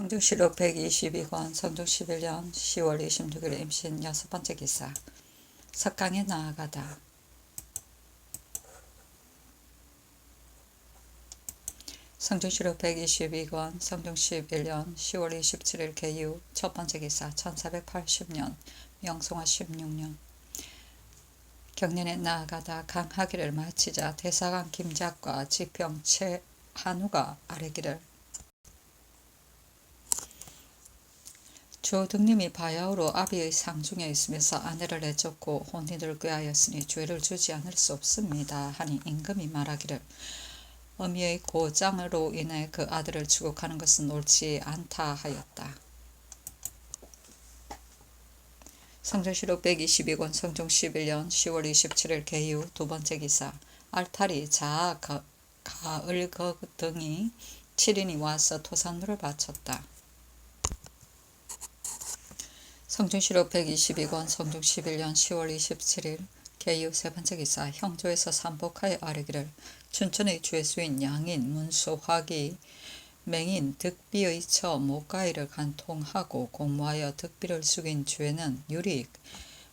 성중시록 122권 성중 11년 10월 26일 임신 6번째 기사. 석강에 나아가다. 성중시록 122권 성중 11년 10월 27일 개유 첫번째 기사. 1480년 명송화 16년. 경년에 나아가다. 강하기를 마치자 대사관 김작과 지평 최한우가 아뢰기를 조등님이 바야흐로 아비의 상중에 있으면서 아내를 내쫓고 혼인을 꾀하였으니 죄를 주지 않을 수 없습니다 하니 임금이 말하기를 어미의 고장으로 인해 그 아들을 추국하는 것은 옳지 않다 하였다. 성중시록 122권 성중 11년 10월 27일 개유 두번째 기사. 알타리 자아 가을 등이 7인이 와서 토산물을 바쳤다. 성중시록 122권 성중 11년 10월 27일 개유 세번째 기사. 형조에서 삼복하여 아뢰기를 춘천의 죄수인 양인 문소학이 맹인 득비의 처 모가이를 간통하고 공모하여 득비를 숙인 죄는 유릭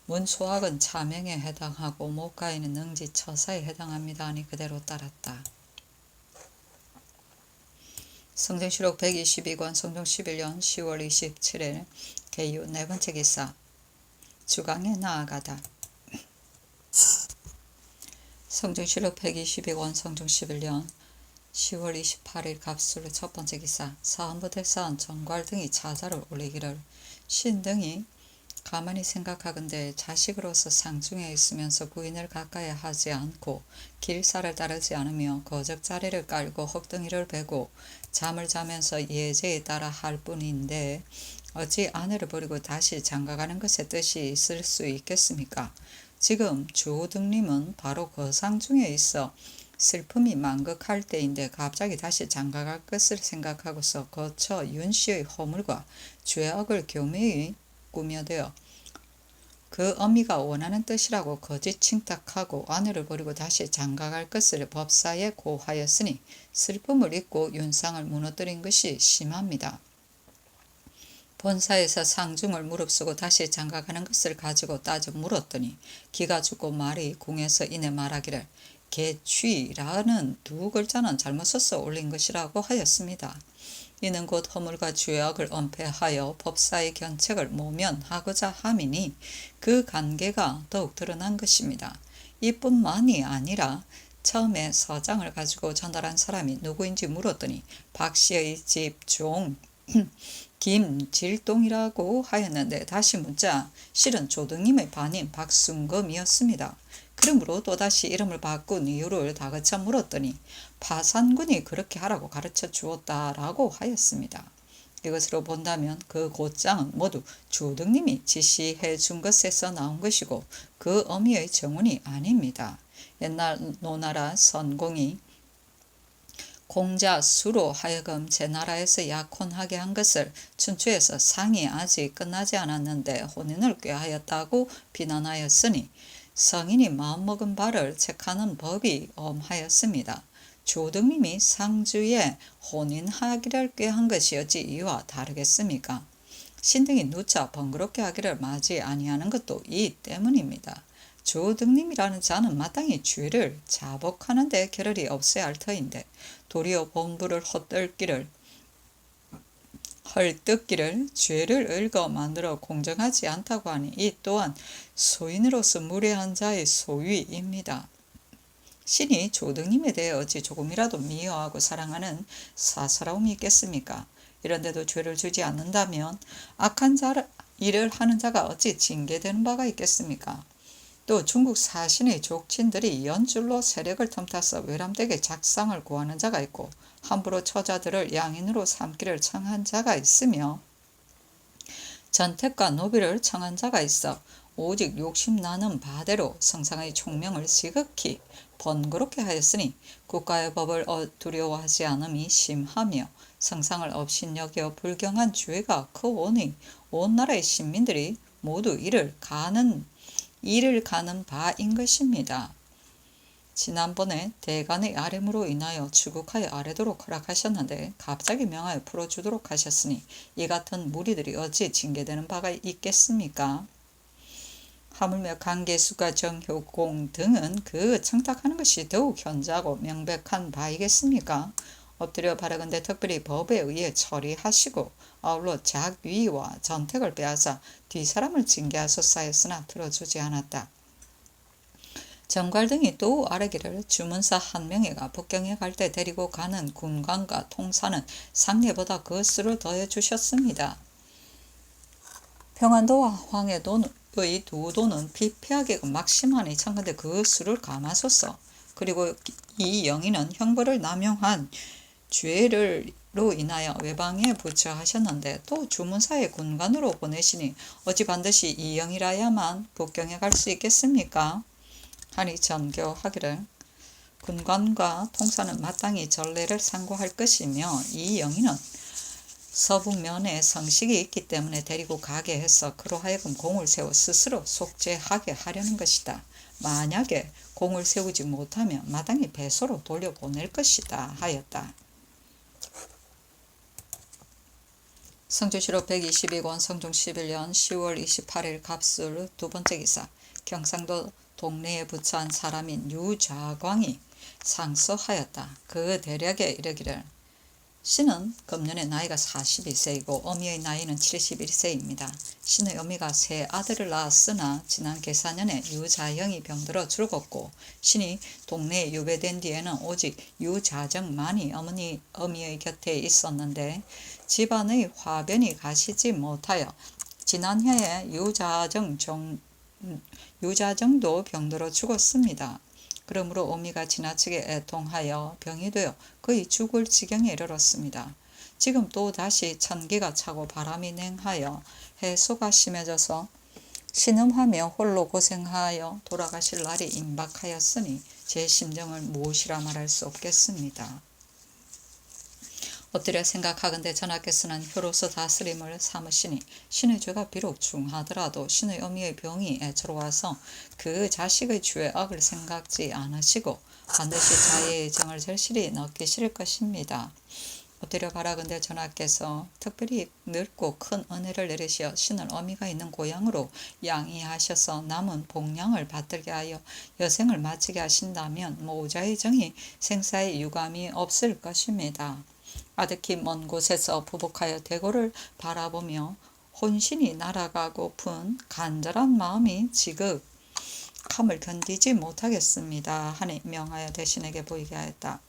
문소학은 차명에 해당하고 모가이는 능지 처사에 해당합니다 하니 그대로 따랐다. 성중시록 122권 성중 11년 10월 27일 개유 네번째 기사. 주강에 나아가다. 성중시록 122권 성중 11년 10월 28일 갑술 첫번째 기사. 사헌부 대사원 정괄 등이 자자를 올리기를 신등이 가만히 생각하건대 자식으로서 상중에 있으면서 부인을 가까이 하지 않고 길사를 따르지 않으며 거적자리를 깔고 헛등이를 베고 잠을 자면서 예제에 따라 할 뿐인데 어찌 아내를 버리고 다시 장가가는 것에 뜻이 있을 수 있겠습니까? 지금 조등님은 바로 그 상중에 있어 슬픔이 만극할 때인데 갑자기 다시 장가갈 것을 생각하고서 거처 윤씨의 허물과 죄악을 교묘히 꾸며대어 그 어미가 원하는 뜻이라고 거짓 칭탁하고 아내를 버리고 다시 장가갈 것을 법사에 고하였으니 슬픔을 잊고 윤상을 무너뜨린 것이 심합니다. 본사에서 상중을 무릅쓰고 다시 장가가는 것을 가지고 따져 물었더니 기가 죽고 말이 궁에서 이내 말하기를 개취라는 두 글자는 잘못 써서 올린 것이라고 하였습니다. 이는 곧 허물과 죄악을 엄폐하여 법사의 견책을 모면하고자 함이니 그 관계가 더욱 드러난 것입니다. 이뿐만이 아니라 처음에 서장을 가지고 전달한 사람이 누구인지 물었더니 박씨의 집 종 김질동이라고 하였는데 다시 묻자 실은 조등님의 반인 박순검이었습니다. 그러므로 또다시 이름을 바꾼 이유를 다그쳐 물었더니 파산군이 그렇게 하라고 가르쳐 주었다라고 하였습니다. 이것으로 본다면 그 곧장은 모두 조등님이 지시해 준 것에서 나온 것이고 그 어미의 정운이 아닙니다. 옛날 노나라 선공이 공자 수로 하여금 제 나라에서 약혼하게 한 것을 춘추에서 상이 아직 끝나지 않았는데 혼인을 꾀하였다고 비난하였으니 성인이 마음먹은 바를 책하는 법이 엄하였습니다. 조등님이 상주에 혼인하기를 꾀한 것이 어찌 이와 다르겠습니까? 신등이 누차 번거롭게 하기를 맞이 아니하는 것도 이 때문입니다. 조등님이라는 자는 마땅히 죄를 자복하는 데 겨를이 없어야 할 터인데 도리어 본부를 헐뜯기를 죄를 읊어 만들어 공정하지 않다고 하니 이 또한 소인으로서 무례한 자의 소위입니다. 신이 조등님에 대해 어찌 조금이라도 미워하고 사랑하는 사사로움이 있겠습니까? 이런데도 죄를 주지 않는다면 악한 일을 하는 자가 어찌 징계되는 바가 있겠습니까? 또 중국 사신의 족친들이 연줄로 세력을 틈타서 외람되게 작상을 구하는 자가 있고 함부로 처자들을 양인으로 삼기를 청한 자가 있으며 전택과 노비를 청한 자가 있어 오직 욕심나는 바대로 성상의 총명을 지극히 번거롭게 하였으니 국가의 법을 두려워하지 않음이 심하며 성상을 업신여겨 불경한 죄가 크오니 온 나라의 신민들이 모두 이를 가는 바인 것입니다. 지난번에 대간의 아뢰므로 인하여 추국하여 아뢰도록 허락하셨는데 갑자기 명하여 풀어주도록 하셨으니 이 같은 무리들이 어찌 징계되는 바가 있겠습니까? 하물며 강계수가 정효공 등은 그 청탁하는 것이 더욱 현저하고 명백한 바이겠습니까? 엎드려 바라건대 특별히 법에 의해 처리하시고 아울러 작위와 전택을 빼앗아 뒷사람을 징계하소사였으나 들어주지 않았다. 정괄 등이 또 아뢰기를 주문사 한 명이가 북경에 갈 때 데리고 가는 군관과 통사는 상례보다 그 수를 더해 주셨습니다. 평안도와 황해도의 두 도는 피폐하게 막심하니 참건대 그 수를 감하소서. 그리고 이 영의는 형벌을 남용한 죄로 인하여 외방에 부처하셨는데 또 주문사의 군관으로 보내시니 어찌 반드시 이 영이라야만 북경에 갈 수 있겠습니까? 하니 전교하기를 군관과 통사는 마땅히 전례를 상고할 것이며 이 영의는 서북면에 성식이 있기 때문에 데리고 가게 해서 그로 하여금 공을 세워 스스로 속죄하게 하려는 것이다. 만약에 공을 세우지 못하면 마땅히 배소로 돌려보낼 것이다 하였다. 성주시로 122권 성종 11년 10월 28일 갑술 두 번째 기사. 경상도 동래에 부처한 사람인 유자광이 상서하였다. 그 대략에 이르기를 신은 금년에 나이가 42세이고 어미의 나이는 71세입니다. 신의 어미가 세 아들을 낳았으나 지난 계사년에 유자영이 병들어 죽었고 신이 동네에 유배된 뒤에는 오직 유자정만이 어미의 곁에 있었는데 집안의 화변이 가시지 못하여 지난해에 유자정도 병들어 죽었습니다. 그러므로 어미가 지나치게 애통하여 병이 되어 거의 죽을 지경에 이르렀습니다. 지금 또 다시 천기가 차고 바람이 냉하여 해소가 심해져서 신음하며 홀로 고생하여 돌아가실 날이 임박하였으니 제 심정을 무엇이라 말할 수 없겠습니다. 엎드려 생각하건대 전하께서는 효로서 다스림을 삼으시니 신의 죄가 비록 중하더라도 신의 어미의 병이 애처로워서 그 자식의 죄 악을 생각지 않으시고 반드시 자의 정을 절실히 느끼실 것입니다. 엎드려 바라건대 전하께서 특별히 넓고 큰 은혜를 내리시어 신을 어미가 있는 고향으로 양이하셔서 남은 복량을 받들게 하여 여생을 마치게 하신다면 모자의 정이 생사의 유감이 없을 것입니다. 아득히 먼 곳에서 부복하여 대고를 바라보며 혼신이 날아가고픈 간절한 마음이 지극함을 견디지 못하겠습니다. 하니 명하여 대신에게 보이게 하였다.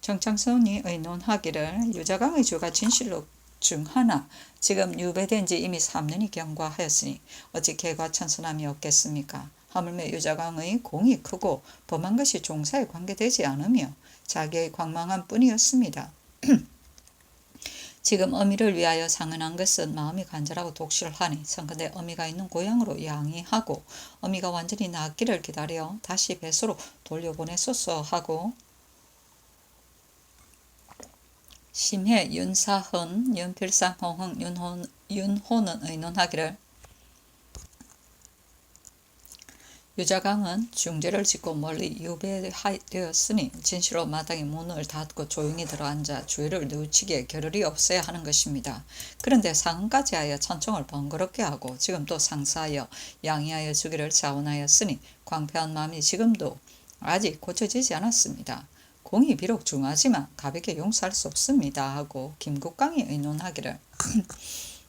정창선이 의논하기를 유자강의 죄가 진실로 중 하나 지금 유배된 지 이미 3년이 경과하였으니 어찌 개과천선함이 없겠습니까? 하물며 유자강의 공이 크고 범한 것이 종사에 관계되지 않으며 자기의 광망한 뿐이었습니다. 지금 어미를 위하여 상언한 것은 마음이 간절하고 독실하니 선컨대 어미가 있는 고향으로 양이하고 어미가 완전히 낫기를 기다려 다시 배소로 돌려보내소서 하고 심해 윤사헌 윤필상 홍흥 윤호는 의논하기를 유자강은 중죄를 짓고 멀리 유배되었으니 진실로 마땅히 문을 닫고 조용히 들어앉아 죄를 뉘우치기에 겨를이 없어야 하는 것입니다. 그런데 상언까지 하여 천총을 번거롭게 하고 지금 또 상사하여 양이하여 주기를 자원하였으니 광패한 마음이 지금도 아직 고쳐지지 않았습니다. 공이 비록 중하지만 가볍게 용서할 수 없습니다 하고 김국강이 의논하기를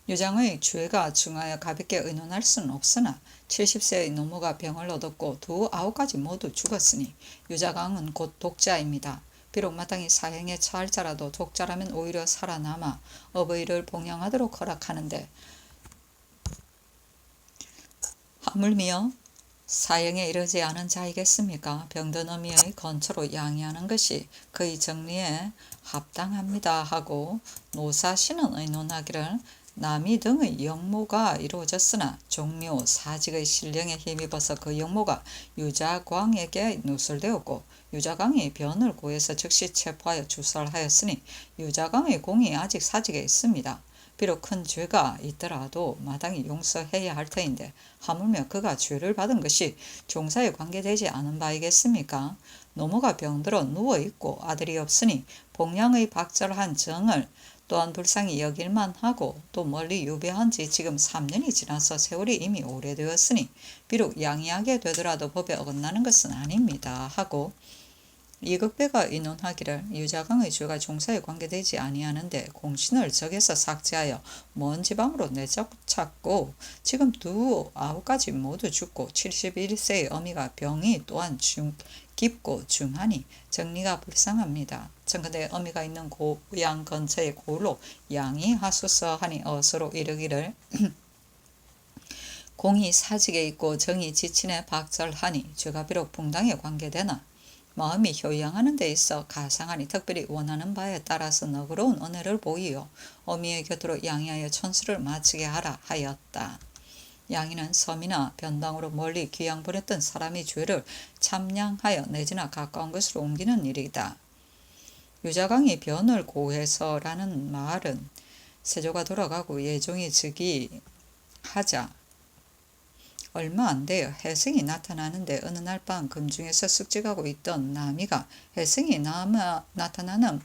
유장의 죄가 중하여 가볍게 의논할 수는 없으나 70세의 노모가 병을 얻었고 두 아우까지 모두 죽었으니 유자강은 곧 독자입니다. 비록 마땅히 사형에 처할 자라도 독자라면 오히려 살아남아 어버이를 봉양하도록 허락하는데 하물며 사형에 이르지 않은 자이겠습니까? 병든 어미의 건초로 양이하는 것이 그의 정리에 합당합니다 하고 노사신은 의논하기를 남이 등의 영모가 이루어졌으나 종묘 사직의 신령에 힘입어서 그 영모가 유자광에게 누설되었고 유자광이 변을 구해서 즉시 체포하여 주설하였으니 유자광의 공이 아직 사직에 있습니다. 비록 큰 죄가 있더라도 마땅히 용서해야 할 터인데 하물며 그가 죄를 받은 것이 종사에 관계되지 않은 바이겠습니까? 노모가 병들어 누워있고 아들이 없으니 복량의 박절한 정을 또한 불쌍히 여길만 하고 또 멀리 유배한 지 지금 3년이 지나서 세월이 이미 오래되었으니 비록 양이하게 되더라도 법에 어긋나는 것은 아닙니다 하고 이극배가 의논하기를 유자강의 죄가 종사에 관계되지 아니하는데 공신을 적에서 삭제하여 먼 지방으로 내쫓았고 지금 두 아우까지 모두 죽고 71세의 어미가 병이 또한 깊고 중하니 정리가 불쌍합니다. 청컨대 어미가 있는 고향 근처의 고을로 양이 하소서 하니 어서로 이르기를 공이 사직에 있고 정이 지친에 박절하니 죄가 비록 붕당에 관계되나 마음이 효양하는 데 있어 가상하니 특별히 원하는 바에 따라서 너그러운 은혜를 보이요 어미의 곁으로 양이하여 천수를 마치게 하라 하였다. 양이는 섬이나 변당으로 멀리 귀양 보냈던 사람이 죄를 참량하여 내지나 가까운 곳으로 옮기는 일이다. 유자강이 변을 고해서라는 말은 세조가 돌아가고 예종이 즉위하자 얼마 안 되어 혜승이 나타나는데 어느 날 밤 금중에서 숙직하고 있던 나미가 혜승이 나타나는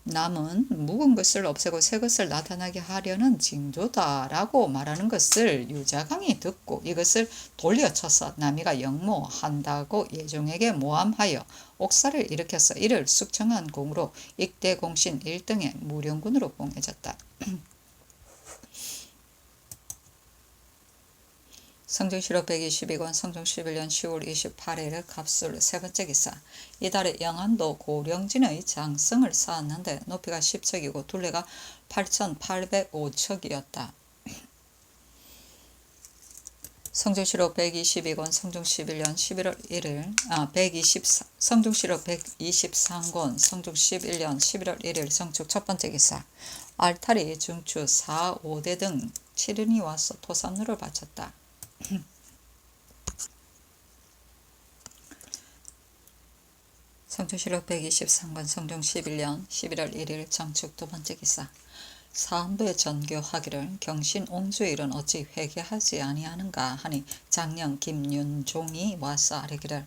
남은 묵은 것을 없애고 새 것을 나타나게 하려는 징조다라고 말하는 것을 유자강이 듣고 이것을 돌려쳐서 나미가 영모한다고 예종에게 모함하여 옥사를 일으켜서 이를 숙청한 공으로 익대 공신 1등의 무령군으로 봉해졌다. 성종실록 122권 성종 11년 10월 28일 갑술 세 번째 기사. 이달에 영안도 고령진의 장성을 쌓았는데 높이가 10척이고 둘레가 8,805척이었다. 성종실록 122권 성종 11년 11월 1일 성종실록 123권 성종 11년 11월 1일 성축 첫 번째 기사. 알타리 중추 4, 5대 등 7인이 와서 토산루를 바쳤다. 성종실록 123권 성종 11년 11월 1일 정축 두 번째 기사. 사헌부에 전교하기를 경신 옹주의 일은 어찌 회개하지 아니하는가 하니 장령 김윤종이 와서 아뢰기를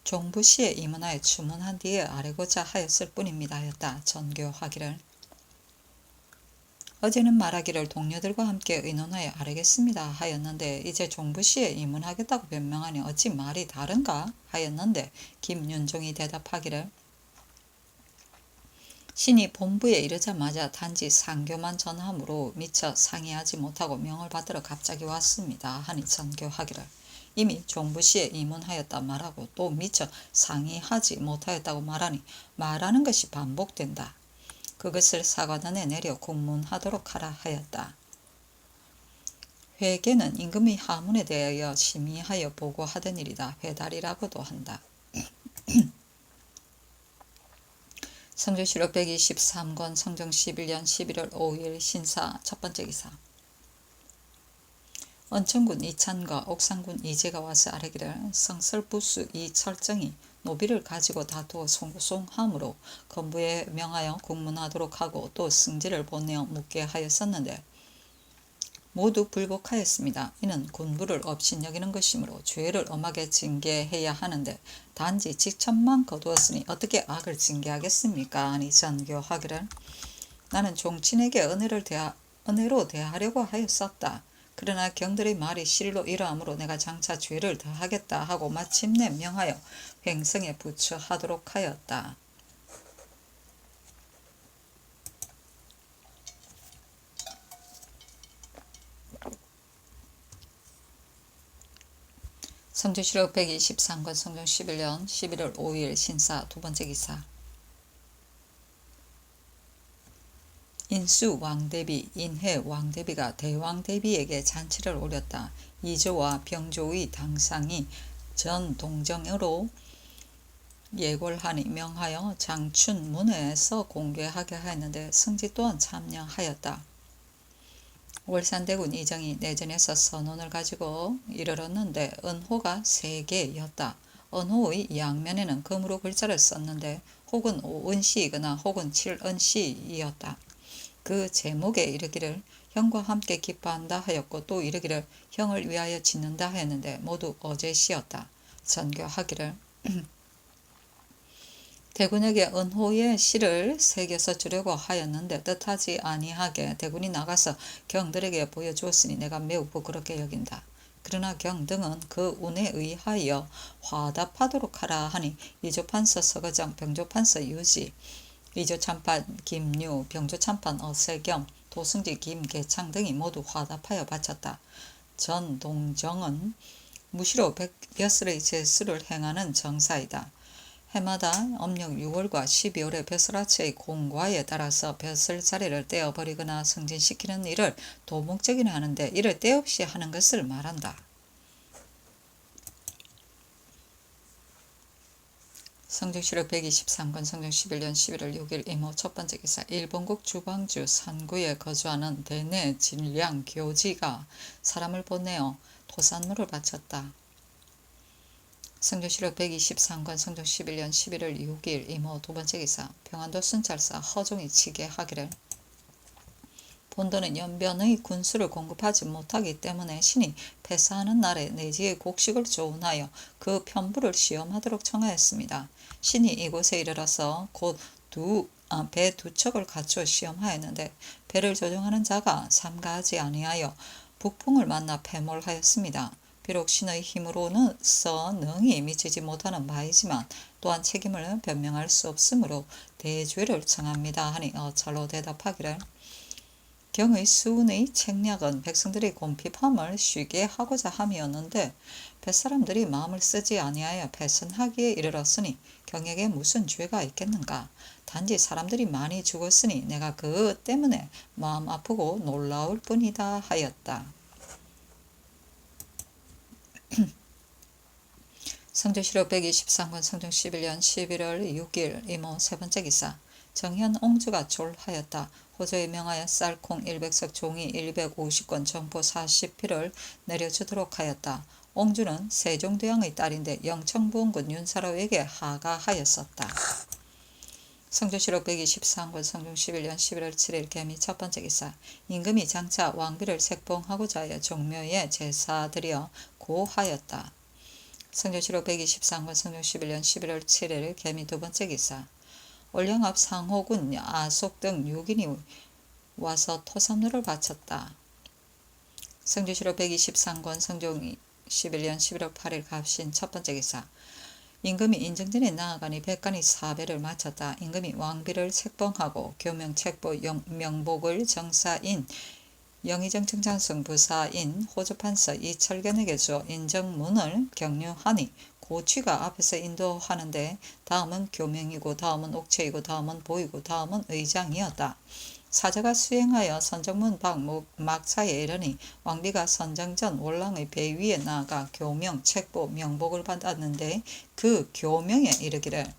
종부시에 임원하여 주문한 뒤에 아뢰고자 하였을 뿐입니다 하였다. 전교하기를 어제는 말하기를 동료들과 함께 의논하여 아뢰겠습니다 하였는데 이제 종부시에 입문하겠다고 변명하니 어찌 말이 다른가 하였는데 김윤종이 대답하기를 신이 본부에 이르자마자 단지 상교만 전함으로 미처 상의하지 못하고 명을 받들어 갑자기 왔습니다 하니 전교하기를 이미 종부시에 입문하였다 말하고 또 미처 상의하지 못하였다고 말하니 말하는 것이 반복된다. 그것을 사관원에 내려 국문하도록 하라 하였다. 회계는 임금의 하문에 대하여 심의하여 보고하던 일이다. 회달이라고도 한다. 성종실록 123권 성종 11년 11월 5일 신사 첫 번째 기사. 언천군 이찬과 옥산군 이재가 와서 아뢰기를 성설부수 이철정이 노비를 가지고 다투어 송송함으로 건부에 명하여 국문하도록 하고 또 승지를 보내어 묻게 하였었는데 모두 불복하였습니다. 이는 군부를 업신여기는 것이므로 죄를 엄하게 징계해야 하는데 단지 직천만 거두었으니 어떻게 악을 징계하겠습니까? 아니 전교하기를 나는 종친에게 은혜로 대하려고 하였었다. 그러나 경들의 말이 실로 이러하므로 내가 장차 죄를 더하겠다 하고 마침내 명하여 횡성에 부처하도록 하였다. 성종실록 123권 성종 11년 11월 5일 신사 두 번째 기사. 인수 왕대비, 인해 왕대비가 대왕대비에게 잔치를 올렸다. 이조와 병조의 당상이 전 동정으로 예골하니 명하여 장춘문에서 공개하게 하였는데 성지 또한 참여하였다. 월산대군 이정이 내전에서 선원을 가지고 이르렀는데 은호가 3개였다. 은호의 양면에는 금으로 글자를 썼는데 혹은 5은시이거나 혹은 7은시이었다. 그 제목에 이르기를 형과 함께 기뻐한다 하였고 또 이르기를 형을 위하여 짓는다 하였는데 모두 어제 시였다. 전교하기를 대군에게 은호의 시를 새겨서 주려고 하였는데 뜻하지 아니하게 대군이 나가서 경들에게 보여주었으니 내가 매우 부끄럽게 여긴다. 그러나 경등은 그 운에 의하여 화답하도록 하라 하니 이조판서 서거장, 병조판서 유지, 이조참판 김유, 병조참판 어세겸, 도승지 김계창 등이 모두 화답하여 바쳤다. 전동정은 무시로 벼슬의 제수를 행하는 정사이다. 해마다 âm 력 6월과 12월의 벼슬아치의 공과에 따라서 벼슬 자리를 떼어버리거나 승진시키는 일을 도목적이라 하는데 이를 때 없이 하는 것을 말한다. 성종시력 123권 성종 11년 11월 6일 이모 첫번째 기사 일본국 주방주 산구에 거주하는 대내 진량 교지가 사람을 보내어 토산물을 바쳤다. 성종시력 123권 성종 11년 11월 6일 이모 두번째 기사 평안도 순찰사 허종이 치게 하기를 본도는 연변의 군수를 공급하지 못하기 때문에 신이 패사하는 날에 내지의 곡식을 조운하여 그 편부를 시험하도록 청하였습니다. 신이 이곳에 이르러서 곧 배 두 척을 갖추어 시험하였는데 배를 조종하는 자가 삼가하지 아니하여 북풍을 만나 패몰하였습니다. 비록 신의 힘으로는서 능히 미치지 못하는 바이지만 또한 책임을 변명할 수 없으므로 대죄를 청합니다 하니 어찰로 대답하기를 경의 수운의 책략은 백성들의 곰핍함을 쉬게 하고자 함이었는데 뱃사람들이 마음을 쓰지 아니하여 패선하기에 이르렀으니 경에게 무슨 죄가 있겠는가. 단지 사람들이 많이 죽었으니 내가 그 때문에 마음 아프고 놀라울 뿐이다 하였다. 성종시력 123권 성종 11년 11월 6일 이모 세번째 기사 정현 옹주가 졸하였다. 호조에 명하여 쌀콩 100석 종이 150권 정포 40필을 내려주도록 하였다. 옹주는 세종대왕의 딸인데 영청부원군 윤사로에게 하가하였었다. 성종시록 123권 성종 11년 11월 7일 개미 첫번째 기사 임금이 장차 왕비를 색봉하고자 하여 종묘에 제사드려 고하였다. 성종시록 123권 성종 11년 11월 7일 개미 두번째 기사 올영 앞 상호군 아속 등 6인이 와서 토산물을 바쳤다. 성종시록 123권 성종 11년 11월 8일 갑신 첫번째 기사 임금이 인정전에 나아가니 백간이 사배를 마쳤다. 임금이 왕비를 책봉하고 교명 책보 명복을 정사인 영의정 청장승 부사인 호조판서 이철견에게 주어 인정문을 격려하니 고취가 앞에서 인도하는데 다음은 교명이고 다음은 옥체이고 다음은 보이고 다음은 의장이었다. 사자가 수행하여 선정문 밖 막차에 이르니 왕비가 선정 전 월랑의 배 위에 나아가 교명, 책보, 명복을 받았는데 그 교명에 이르기를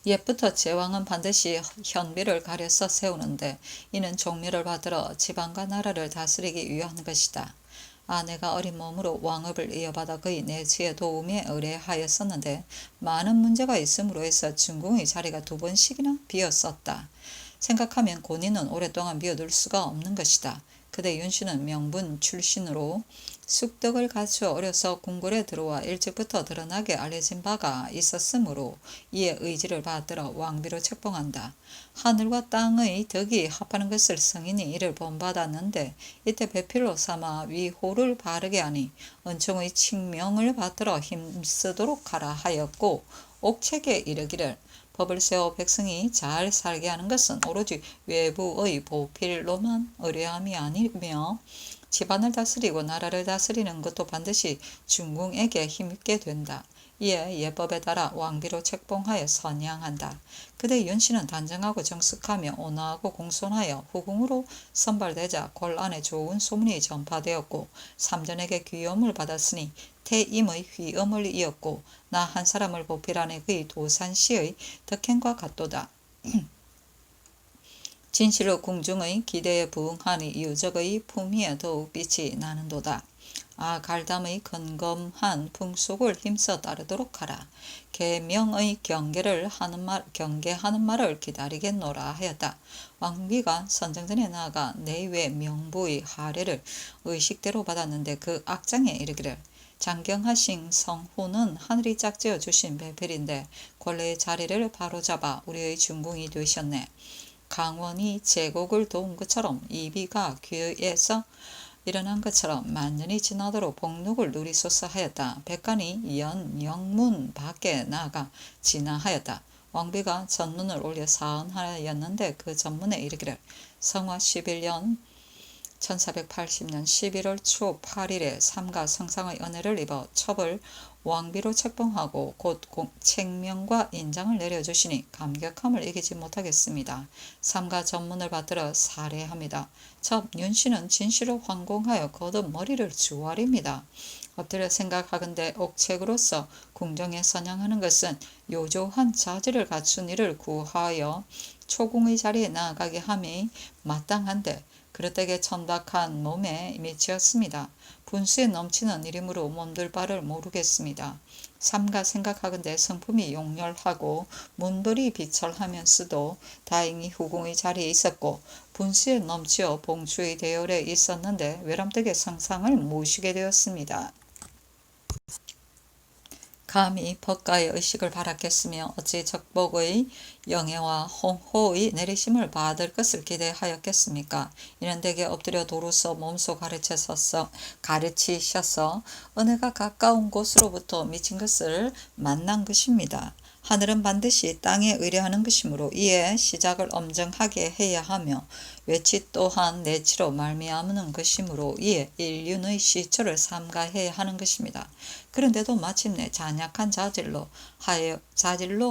옛부터 제왕은 반드시 현비를 가려서 세우는데 이는 종묘를 받들어 지방과 나라를 다스리기 위한 것이다. 아내가 어린 몸으로 왕업을 이어받아 그의 내지의 도움에 의뢰하였었는데 많은 문제가 있음으로 해서 중궁의 자리가 2번씩이나 비었었다. 생각하면 고인은 오랫동안 비워둘 수가 없는 것이다. 그대 윤씨는 명분 출신으로 숙덕을 갖추어 어려서 궁궐에 들어와 일찍부터 드러나게 알려진 바가 있었으므로 이에 의지를 받들어 왕비로 책봉한다. 하늘과 땅의 덕이 합하는 것을 성인이 이를 본받았는데 이때 배필로 삼아 위호를 바르게 하니 은총의 칙명을 받들어 힘쓰도록 하라 하였고 옥책에 이르기를 법을 세워 백성이 잘 살게 하는 것은 오로지 외부의 보필로만 의뢰함이 아니며 집안을 다스리고 나라를 다스리는 것도 반드시 중궁에게 힘있게 된다. 이에 예법에 따라 왕비로 책봉하여 선양한다. 그대 윤씨는 단정하고 정숙하며 온화하고 공손하여 후궁으로 선발되자 골 안에 좋은 소문이 전파되었고 삼전에게 귀염을 받았으니 태임의 휘엄을 이었고 나 한 사람을 보필하네 그의 도산시의 덕행과 같도다. 진실로 궁중의 기대에 부응하니 유적의 품위에 더욱 빛이 나는도다. 갈담의 근검한 풍속을 힘써 따르도록 하라. 계명의 경계하는 말을 기다리겠노라 하였다. 왕비가 선정전에 나아가 내외 명부의 하례를 의식대로 받았는데 그 악장에 이르기를 장경하신 성후는 하늘이 짝지어 주신 배필인데 권례의 자리를 바로잡아 우리의 중궁이 되셨네. 강원이 제국을 도운 것처럼 이비가 귀에서 일어난 것처럼 만년이 지나도록 복록을 누리소서 하였다. 백관이 영문 밖에 나가 진화하였다. 왕비가 전문을 올려 사언하였는데 그 전문에 이르기를 성화 11년 1480년 11월 초 8일에 삼가 성상의 은혜를 입어 첩을 왕비로 책봉하고 곧 책명과 인장을 내려주시니 감격함을 이기지 못하겠습니다. 삼가 전문을 받들어 살해합니다. 첩 윤씨는 진실을 황공하여 거듭 머리를 주활입니다. 엎드려 생각하건대 옥책으로서 궁정에 선양하는 것은 요조한 자질을 갖춘 이를 구하여 초궁의 자리에 나아가게 함이 마땅한데 그릇되게 천박한 몸에 미치었습니다. 분수에 넘치는 이름으로 몸둘 바를 모르겠습니다. 삼가 생각하건대 성품이 용렬하고 문벌이 비철하면서도 다행히 후궁의 자리에 있었고 분수에 넘치어 봉주의 대열에 있었는데 외람되게 성상을 모시게 되었습니다. 감히 법가의 의식을 바랐겠으며 어찌 적복의 영예와 홍호의 내리심을 받을 것을 기대하였겠습니까? 이는 대개 엎드려 도로서 몸소 가르치셔서 은혜가 가까운 곳으로부터 미친 것을 만난 것입니다. 하늘은 반드시 땅에 의뢰하는 것이므로 이에 시작을 엄정하게 해야 하며 외치 또한 내치로 말미암는 것이므로 이에 인륜의 시초를 삼가해야 하는 것입니다. 그런데도 마침내 잔약한 자질로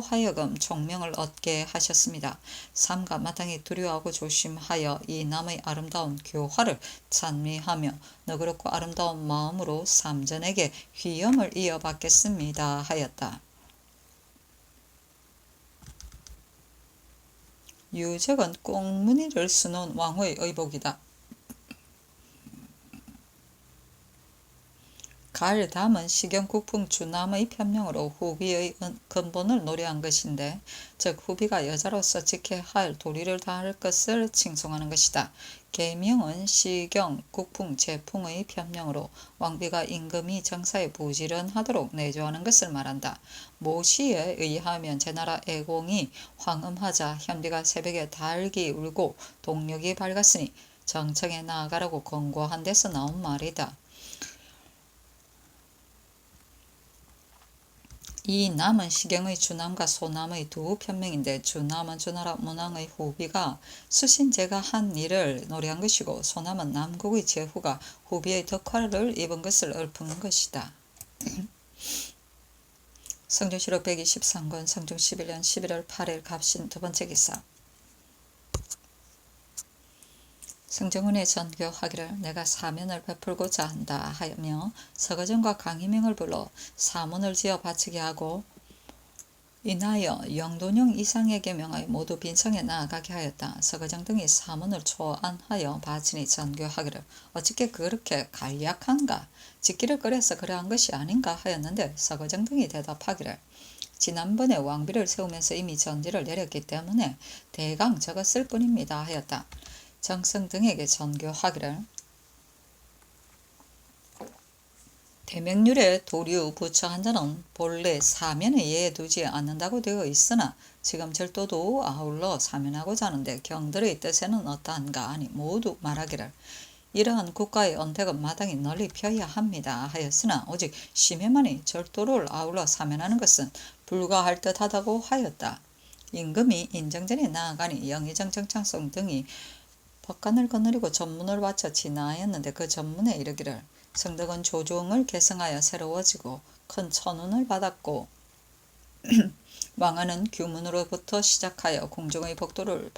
하여금 총명을 얻게 하셨습니다. 삼가 마땅히 두려워하고 조심하여 이 남의 아름다운 교화를 찬미하며 너그럽고 아름다운 마음으로 삼전에게 휘염을 이어받겠습니다 하였다. 유적은 꽁무니를 쓰는 왕후의 의복이다. 갈담은 시경국풍 주남의 편명으로 후비의 근본을 노래한 것인데 즉 후비가 여자로서 지켜야 할 도리를 다할 것을 칭송하는 것이다. 계명은 시경, 국풍, 제풍의 편명으로 왕비가 임금이 정사에 부지런하도록 내조하는 것을 말한다. 모시에 의하면 제나라 애공이 황음하자 현비가 새벽에 달기 울고 동력이 밝았으니 정청에 나아가라고 권고한 데서 나온 말이다. 이 남은 시경의 주남과 소남의 두 편명인데 주남은 주나라 문왕의 후비가 수신제가 한 일을 노래한 것이고 소남은 남국의 제후가 후비의 덕화를 입은 것을 읊은 것이다. 성종실록 123권 성종 11년 11월 8일 갑신 두 번째 기사. 성정훈의 전교하기를 내가 사면을 베풀고자 한다 하며 서거정과 강희명을 불러 사문을 지어 바치게 하고 인하여 영돈영 이상에게 명하여 모두 빈청에 나아가게 하였다. 서거정 등이 사문을 초안하여 바치니 전교하기를 어찌게 그렇게 간략한가? 직기를 꺼려서 그러한 것이 아닌가 하였는데 서거정 등이 대답하기를 지난번에 왕비를 세우면서 이미 전지를 내렸기 때문에 대강 적었을 뿐입니다 하였다. 정성 등에게 전교하기를 대명률의 도류 부처한 자는 본래 사면에 예에 두지 않는다고 되어 있으나 지금 절도도 아울러 사면하고자 하는데 경들의 뜻에는 어떠한가 하니 모두 말하기를 이러한 국가의 언택은 마땅히 널리 펴야 합니다 하였으나 오직 심해만이 절도를 아울러 사면하는 것은 불가할 듯하다고 하였다. 임금이 인정전에 나아가니 영의정정창송 등이 법관을 거느리고 전문을 바쳐 진화하였는데 그 전문에 이르기를 성덕은 조종을 계승하여 새로워지고 큰 천운을 받았고 왕은 규문으로부터 시작하여 궁중의 복도를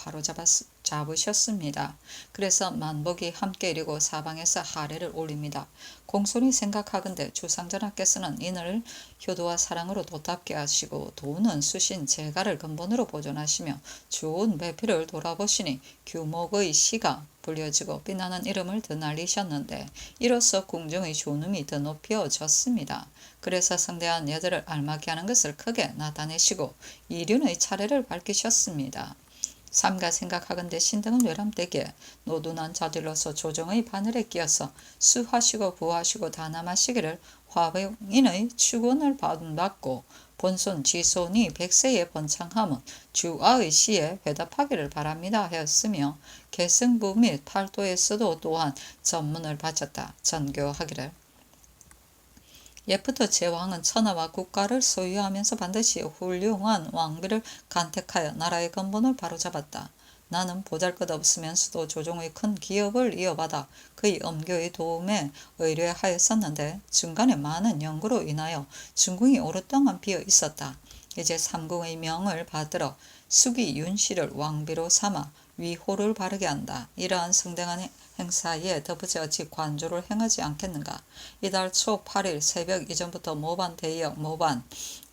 잡으셨습니다. 그래서 만복이 함께 이르고 사방에서 하례를 올립니다. 공손히 생각하건대 주상전하께서는 인을 효도와 사랑으로 도답게 하시고 도는 수신 제가를 근본으로 보존하시며 좋은 배필을 돌아보시니 규목의 시가 불려지고 빛나는 이름을 더 날리셨는데 이로써 궁중의 존음이 더 높여졌습니다. 그래서 성대한 여들을 알맞게 하는 것을 크게 나타내시고 이륜의 차례를 밝히셨습니다. 삼가 생각하건대 신등은 외람되게 노둔한 자들로서 조정의 바늘에 끼어서 수하시고 부하시고 다남하시기를 화병인의 축원을 받고 본손 지손이 백세에 번창함은 주아의 시에 회답하기를 바랍니다 하였으며 계승부 및 팔도에서도 또한 전문을 바쳤다. 전교하기를 옛부터 제왕은 천하와 국가를 소유하면서 반드시 훌륭한 왕비를 간택하여 나라의 근본을 바로잡았다. 나는 보잘것없으면서도 조종의 큰 기업을 이어받아 그의 엄교의 도움에 의뢰하였었는데 중간에 많은 연구로 인하여 중궁이 오랫동안 비어 있었다. 이제 삼궁의 명을 받들어 수기 윤씨를 왕비로 삼아 위호를 바르게 한다. 이러한 성대한 행사에 더부지 어찌 관조를 행하지 않겠는가. 이달 초 8일 새벽 이전부터 모반 대역 모반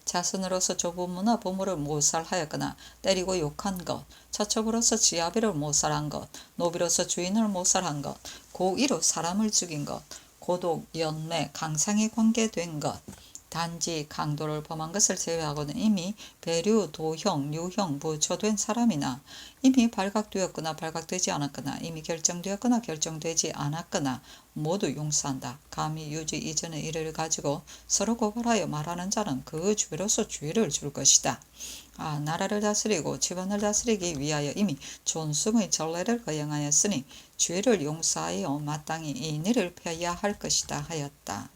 자손으로서 조부모나 부모를 모살하였거나 때리고 욕한 것, 처첩으로서 지아비를 모살한 것, 노비로서 주인을 모살한 것, 고의로 사람을 죽인 것, 고독, 연매, 강상에 관계된 것, 단지 강도를 범한 것을 제외하고는 이미 배류, 도형, 유형, 부처된 사람이나 이미 발각되었거나 발각되지 않았거나 이미 결정되었거나 결정되지 않았거나 모두 용서한다. 감히 유지 이전의 일을 가지고 서로 고발하여 말하는 자는 그 죄로서 죄를 줄 것이다. 나라를 다스리고 집안을 다스리기 위하여 이미 존숭의 전례를 거행하였으니 죄를 용서하여 마땅히 이 일을 펴야 할 것이다 하였다.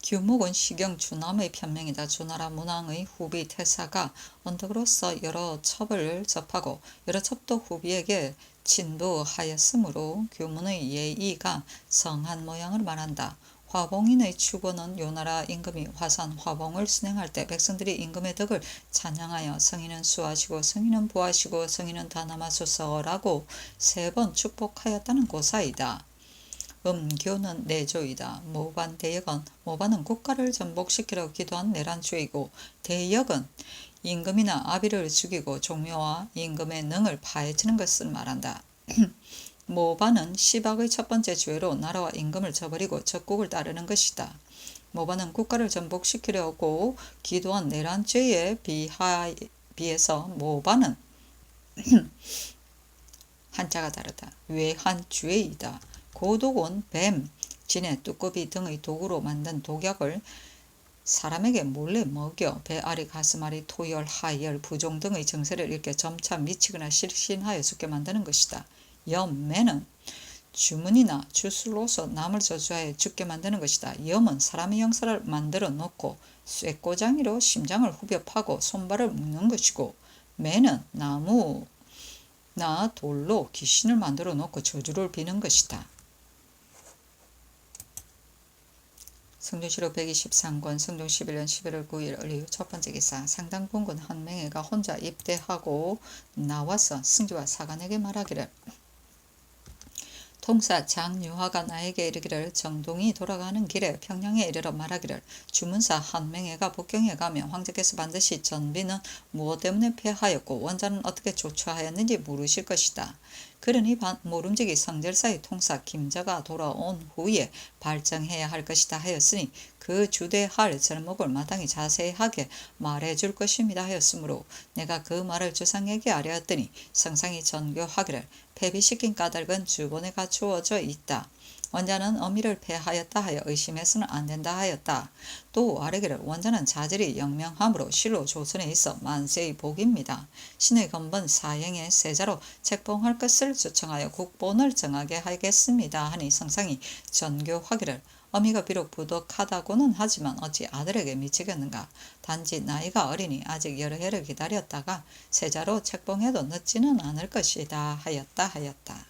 규목은 시경 주남의 편명이다. 주나라 문왕의 후비 태사가 언덕으로서 여러 첩을 접하고 여러 첩도 후비에게 친부하였으므로 규문의 예의가 성한 모양을 말한다. 화봉인의 추구는 요나라 임금이 화산 화봉을 순행할 때 백성들이 임금의 덕을 찬양하여 성인은 수하시고 성인은 부하시고 성인은 다남하소서라고 3번 축복하였다는 고사이다. 음교는 내조이다. 모반 대역은 모반은 국가를 전복시키려 기도한 내란죄이고 대역은 임금이나 아비를 죽이고 종묘와 임금의 능을 파헤치는 것을 말한다. 모반은 시박의 첫 번째 죄로 나라와 임금을 저버리고 적국을 따르는 것이다. 모반은 국가를 전복시키려고 기도한 내란죄에 비해서 모반은 한자가 다르다. 외한죄이다. 고독은 뱀, 진해, 뚜꺼비 등의 도구로 만든 독약을 사람에게 몰래 먹여 배앓이, 가슴앓이, 토열, 하열, 부종 등의 증세를 일으켜 점차 미치거나 실신하여 죽게 만드는 것이다. 염매는 주문이나 주술로서 남을 저주하여 죽게 만드는 것이다. 염은 사람의 영사를 만들어 놓고 쇠꼬장이로 심장을 후벼 파고 손발을 묶는 것이고 매는 나무나 돌로 귀신을 만들어 놓고 저주를 비는 것이다. 성종실록 123권 성종 11년 11월 9일 을류 첫 번째 기사. 상당본군 한맹회가 혼자 입대하고 나와서 승주와 사관에게 말하기를 통사 장유화가 나에게 이르기를 정동이 돌아가는 길에 평양에 이르러 말하기를 주문사 한맹회가 북경에 가며 황제께서 반드시 전비는 무엇 때문에 패하였고 원자는 어떻게 조처하였는지 물으실 것이다. 그러니 모름지기 성절사의 통사 김자가 돌아온 후에 발정해야 할 것이다 하였으니 그 주대할 절목을 마땅히 자세하게 말해줄 것입니다 하였으므로 내가 그 말을 주상에게 아뢰었더니 성상이 전교하기를 패비시킨 까닭은 주본에 갖추어져 있다. 원자는 어미를 패하였다 하여 의심해서는 안 된다 하였다. 또 아뢰기를 원자는 자질이 영명함으로 실로 조선에 있어 만세의 복입니다. 신의 근본 사형의 세자로 책봉할 것을 주청하여 국본을 정하게 하겠습니다 하니 성상이 전교하기를 어미가 비록 부덕하다고는 하지만 어찌 아들에게 미치겠는가. 단지 나이가 어리니 아직 여러 해를 기다렸다가 세자로 책봉해도 늦지는 않을 것이다 하였다.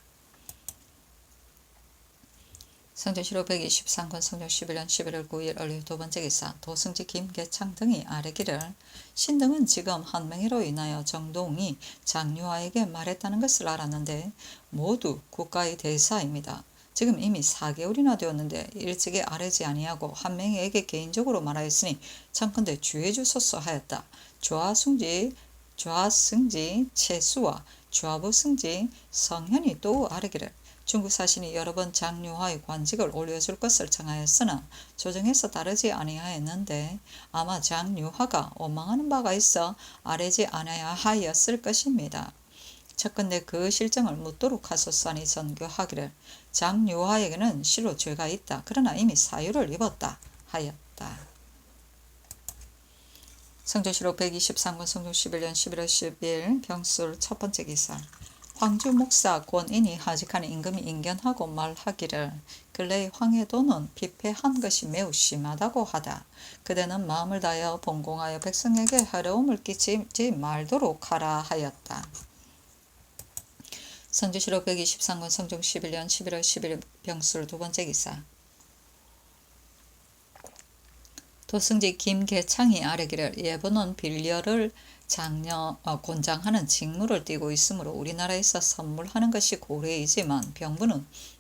성조실록 123권 성종 11년 11월 9일 을류 두 번째 기사 도승지 김계창 등이 아뢰기를 신등은 지금 한명회로 인하여 정동이 장유하에게 말했다는 것을 알았는데 모두 국가의 대사입니다. 지금 이미 4개월이나 되었는데 일찍이 아뢰지 아니하고 한명회에게 개인적으로 말하였으니 청컨대 주의 주소서 하였다. 좌승지 최수와 좌부승지 성현이 또 아뢰기를 중국 사신이 여러 번 장유하의 관직을 올려줄 것을 청하였으나 조정에서 따르지 아니하였는데 아마 장유하가 원망하는 바가 있어 아뢰지 아니하야 하였을 것입니다. 척근대 그 실정을 묻도록 하소서니 전교하기를 장유하에게는 실로 죄가 있다. 그러나 이미 사유를 입었다 하였다. 성조실록 123권 성종 11년 11월 10일 병술 첫 번째 기사 황주 목사 권인이 하직하는 임금이 인견하고 말하기를 근래 황해도는 피폐한 것이 매우 심하다고 하다. 그대는 마음을 다하여 봉공하여 백성에게 해로움을 끼치지 말도록 하라 하였다. 성조실록 123권 성종 11년 11월 11일 병술 두 번째 기사 도승지 김계창이 아뢰기를 예부는 빌려를 곤장하는 직무를 띠고 있으므로 우리나라에서 선물하는 것이 고례이지만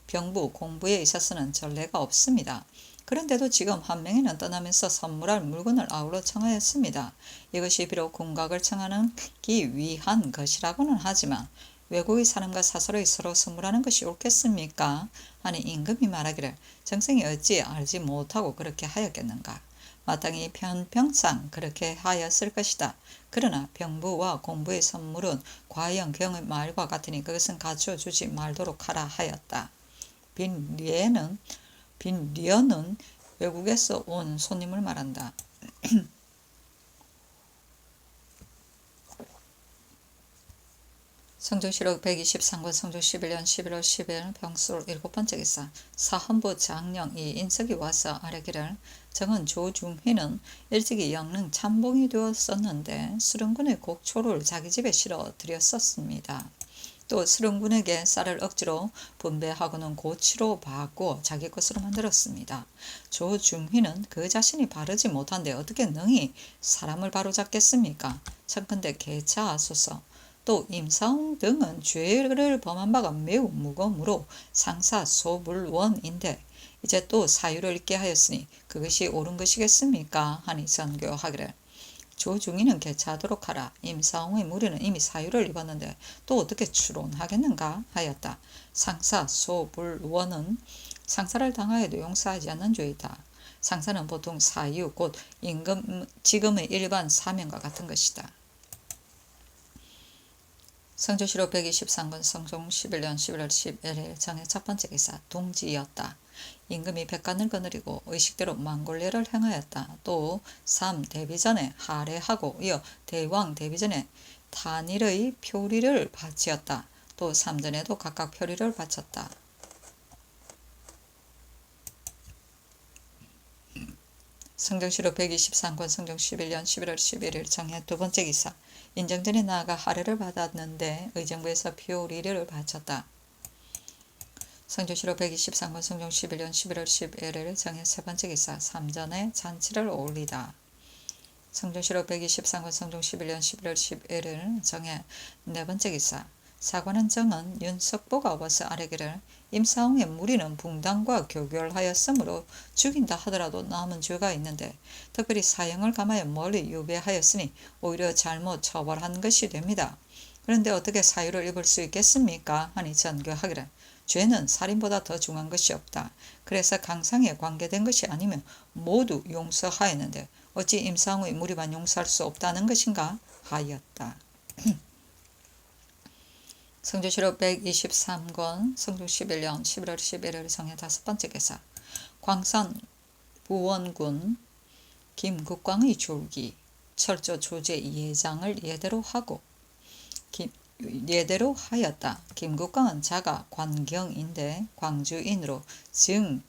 병부 공부에 있어서는 전례가 없습니다. 그런데도 지금 한명회는 떠나면서 선물할 물건을 아울러 청하였습니다. 이것이 비록 군각을 청하기 위한 것이라고는 하지만 외국의 사람과 사서로이 서로 선물하는 것이 옳겠습니까? 하니 임금이 말하기를 정승이 어찌 알지 못하고 그렇게 하였겠는가? 마땅히 편평상 그렇게 하였을 것이다. 그러나 병부와 공부의 선물은 과연 경의 말과 같으니 그것은 갖추어 주지 말도록 하라 하였다. 빈리어는 외국에서 온 손님을 말한다. 성조실록 123권 성조 11년 11월 10일 병술 7번째 기사 사헌부 장령 이인석이 와서 아뢰기를 정은 조중휘는 일찍이 영릉 참봉이 되었었는데 수령군의 곡초를 자기 집에 실어 드렸었습니다. 또 수령군에게 쌀을 억지로 분배하고는 고치로 바꾸어 자기 것으로 만들었습니다. 조중휘는 그 자신이 바르지 못한데 어떻게 능히 사람을 바로잡겠습니까? 청컨대 개차하소서. 또 임사홍 등은 죄를 범한 바가 매우 무거우므로 상사소불원인데 이제 또 사유를 잊게 하였으니 그것이 옳은 것이겠습니까? 하니 전교하기를 조중희는 개차하도록 하라. 임사홍의 무리는 이미 사유를 입었는데 또 어떻게 추론하겠는가 하였다. 상사소불원은 상사를 당하여도 용서하지 않는 죄이다. 상사는 보통 사유 곧 지금의 일반 사명과 같은 것이다. 성조실록 123권 성종 11년 11월 11일 정의 첫 번째 기사 동지였다. 임금이 백관을 거느리고 의식대로 만골례를 행하였다. 또 3. 대비전에 하례하고 이어 대왕 대비전에 단일의 표리를 바치었다. 또 3전에도 각각 표리를 바쳤다. 성종실록 123권 성종 11년 11월 11일 정의 두 번째 기사 인정전에 나아가 하례를 받았는데 의정부에서 표리를 바쳤다. 성조실록 123권 성종 11년 11월 11일 정의 세 번째 기사 3전에 잔치를 올리다. 성조실록 123권 성종 11년 11월 11일 정의 네 번째 기사 사관원 정은 윤석보가 와서 아뢰기를 임사홍의 무리는 붕당과 교결하였으므로 죽인다 하더라도 남은 죄가 있는데 특별히 사형을 감하여 멀리 유배하였으니 오히려 잘못 처벌한 것이 됩니다. 그런데 어떻게 사유를 입을 수 있겠습니까? 하니 전교하기를 죄는 살인보다 더 중한 것이 없다. 그래서 강상에 관계된 것이 아니면 모두 용서하였는데 어찌 임사홍의 무리만 용서할 수 없다는 것인가? 하였다. 성조실록 123권 성종 11년 11월 11일 정의 다섯 번째 기사 광산 부원군 김국광의 졸기 철조 조제 예장을 예대로 하였다. 김국광은 자가 관경인데 광주인으로 즉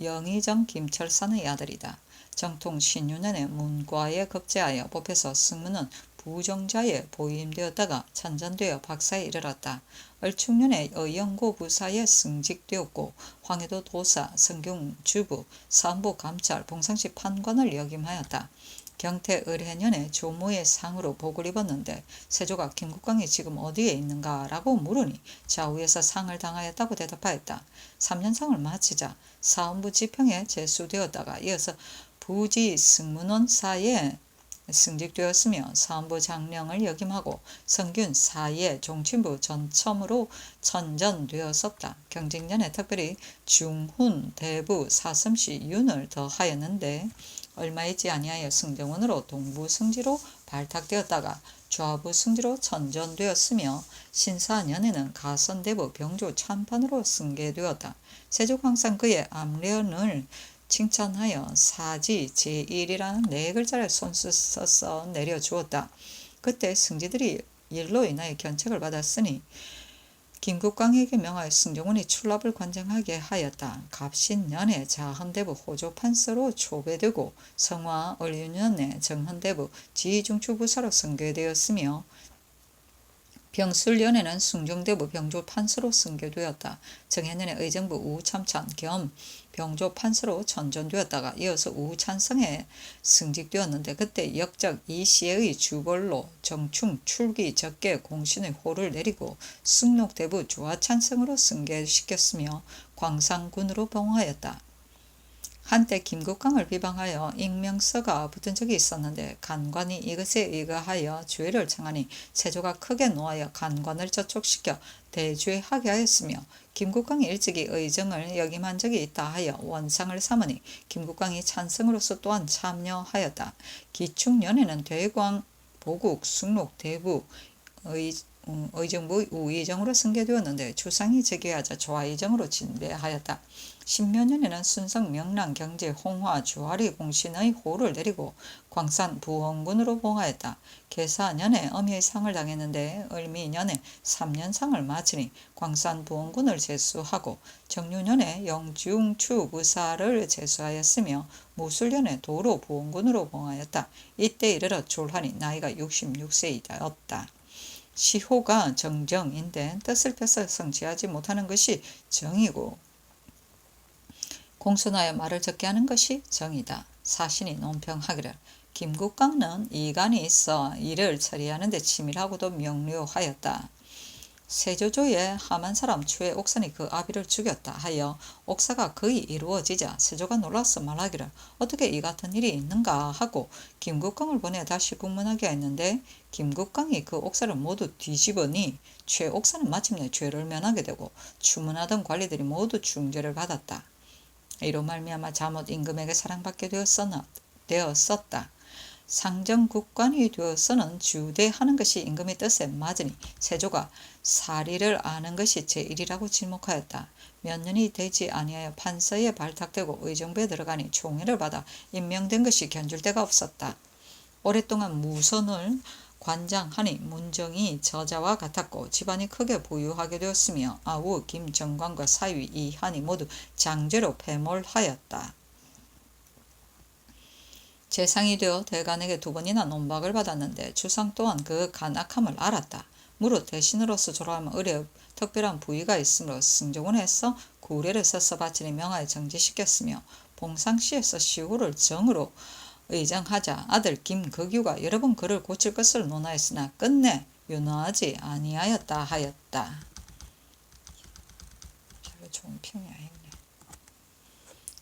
영의정 김철산의 아들이다. 정통 신유년에 문과에 급제하여 뽑혀서 승문은 부정자에 보임되었다가 천전되어 박사에 이르렀다. 얼충년에 의영고 부사에 승직되었고 황해도 도사, 성균주부, 사헌부 감찰, 봉상시 판관을 역임하였다. 경태 을해년에 조모의 상으로 복을 입었는데 세조가 김국광이 지금 어디에 있는가 라고 물으니 좌우에서 상을 당하였다고 대답하였다. 3년상을 마치자 사헌부 지평에 제수되었다가 이어서 부지 승문원사에 승직되었으며 사헌부 장령을 역임하고 성균 사예 종친부 전첨으로 천전되었었다. 경직년에 특별히 중훈 대부 사슴시 윤을 더하였는데 얼마 있지 아니하여 승정원으로 동부 승지로 발탁되었다가 좌부 승지로 천전되었으며 신사년에는 가선대부 병조 참판으로 승계되었다. 세조가 항상 그의 암련을 칭찬하여 사지 제1이라는 네 글자를 손수 써서 내려주었다. 그때 승지들이 일로 인하여 견책을 받았으니 김국광에게 명하여 승정원이 출납을 관정하게 하였다. 갑신년에 자헌대부 호조판서로 초배되고 성화 을유년에 정헌대부 지중추부사로 승계되었으며 병술년에는 숭정대부 병조판서로 승계되었다. 정해년에 의정부 우참찬 겸 병조판서로 천전되었다가 이어서 우찬성에 승직되었는데 그때 역적 이시의 주벌로 정충 출기 적계 공신의 호를 내리고 승록대부 주하찬성으로 승계시켰으며 광상군으로 봉하였다. 한때 김국광을 비방하여 익명서가 붙은 적이 있었는데 간관이 이것에 의거하여 죄를 청하니 세조가 크게 노하여 간관을 저촉시켜 대죄하게 하였으며 김국광이 일찍이 의정을 역임한 적이 있다 하여 원상을 삼으니 김국광이 찬성으로서 또한 참여하였다. 기충년에는 대광 보국 승록 대부 의정부 우의정으로 승계되었는데 주상이 즉위하자 조하의정으로 진배하였다. 신묘년에는 순성 명랑 경제 홍화 주화리 공신의 호를 내리고 광산 부원군으로 봉하였다. 계사년에 엄의의 상을 당했는데 을미년에 3년상을 마치니 광산 부원군을 제수하고 정유년에 영중추 부사를 제수하였으며 무술년에 도로 부원군으로 봉하였다. 이때 이르러 졸하니 나이가 66세이었다. 시호가 정정인데 뜻을 펴서 성취하지 못하는 것이 정이고 공손하여 말을 적게 하는 것이 정이다. 사신이 논평하기를 김국광은 이간이 있어 일을 처리하는 데 치밀하고도 명료하였다. 세조조의 함한 사람 최옥선이 그 아비를 죽였다 하여 옥사가 거의 이루어지자 세조가 놀라서 말하기를 어떻게 이 같은 일이 있는가 하고 김국광을 보내 다시 국문하게 했는데 김국광이 그 옥사를 모두 뒤집으니 최옥사는 마침내 죄를 면하게 되고 추문하던 관리들이 모두 중죄를 받았다. 이로 말미암아 잠옷 임금에게 사랑받게 되었었다. 상정국관이 되어서는 주대하는 것이 임금의 뜻에 맞으니 세조가 사리를 아는 것이 제1이라고 지목하였다. 몇 년이 되지 아니하여 판서에 발탁되고 의정부에 들어가니 총애를 받아 임명된 것이 견줄 데가 없었다. 오랫동안 무선을 관장하니 문정이 저자와 같았고 집안이 크게 부유하게 되었으며 아우 김정관과 사위 이한이 모두 장제로 패몰하였다. 재상이 되어 대간에게 2번이나 논박을 받았는데 주상 또한 그 간악함을 알았다. 무릇 대신으로서 졸업하면 의뢰 특별한 부위가 있으므로 승정원에서 구례를 써서 바치니 명하에 정지시켰으며 봉상시에서 시후를 정으로 의정하자 아들 김극유가 여러 번 그를 고칠 것을 논하였으나 끝내 윤허하지 아니하였다 하였다. 별로 좋은 평이 아니네.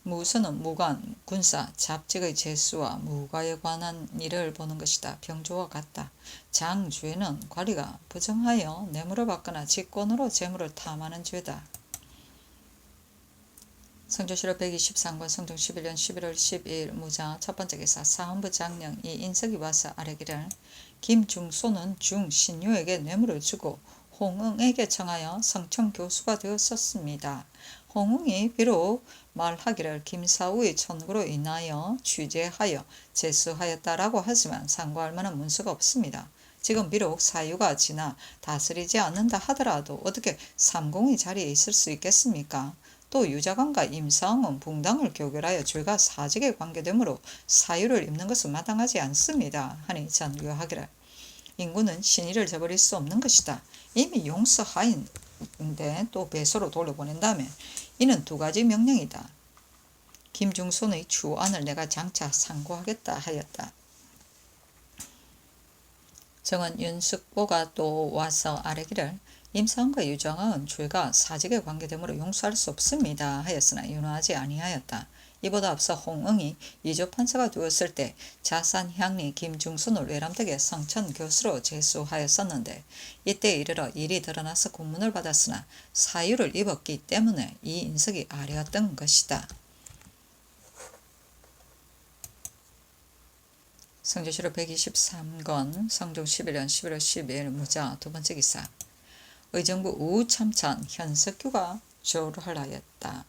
무서는 무관, 군사, 잡직의 제수와 무과에 관한 일을 보는 것이다. 병조와 같다. 장죄는 관리가 부정하여 뇌물을 받거나 직권으로 재물을 탐하는 죄다. 성조실록 123권 성종 11년 11월 12일 무자 첫번째 기사 사헌부 장령 이인석이 와서 아뢰기를 김중소는 중신유에게 뇌물을 주고 홍응에게 청하여 성청 교수가 되었었습니다. 홍응이 비록 말하기를 김사우의 천국으로 인하여 취재하여 제수하였다라고 하지만 상고할 만한 문서가 없습니다. 지금 비록 사유가 지나 다스리지 않는다 하더라도 어떻게 삼공의 자리에 있을 수 있겠습니까? 또 유자관과 임사응은 붕당을 교결하여 죄가 사직에 관계되므로 사유를 입는 것은 마땅하지 않습니다. 하니 전유하기를 인구는 신의를 저버릴 수 없는 것이다. 이미 용서하인데 또 배소로 돌려보낸다면 이는 두 가지 명령이다. 김중손의 주안을 내가 장차 상고하겠다 하였다. 정은 윤숙보가 또 와서 아뢰기를 임사원과 유정은 죄가 사직에 관계되므로 용서할 수 없습니다 하였으나 윤호하지 아니하였다. 이보다 앞서 홍응이 이조판사가 되었을 때 자산향리 김중순을 외람댁에 성천 교수로 제수하였었는데 이때 이르러 일이 드러나서 공문을 받았으나 사유를 입었기 때문에 이 인석이 아뢰었던 것이다. 성조실록 123권 성종 11년 11월 12일 무자 두번째 기사. 의정부 우참찬 현석규가 조를 하였다.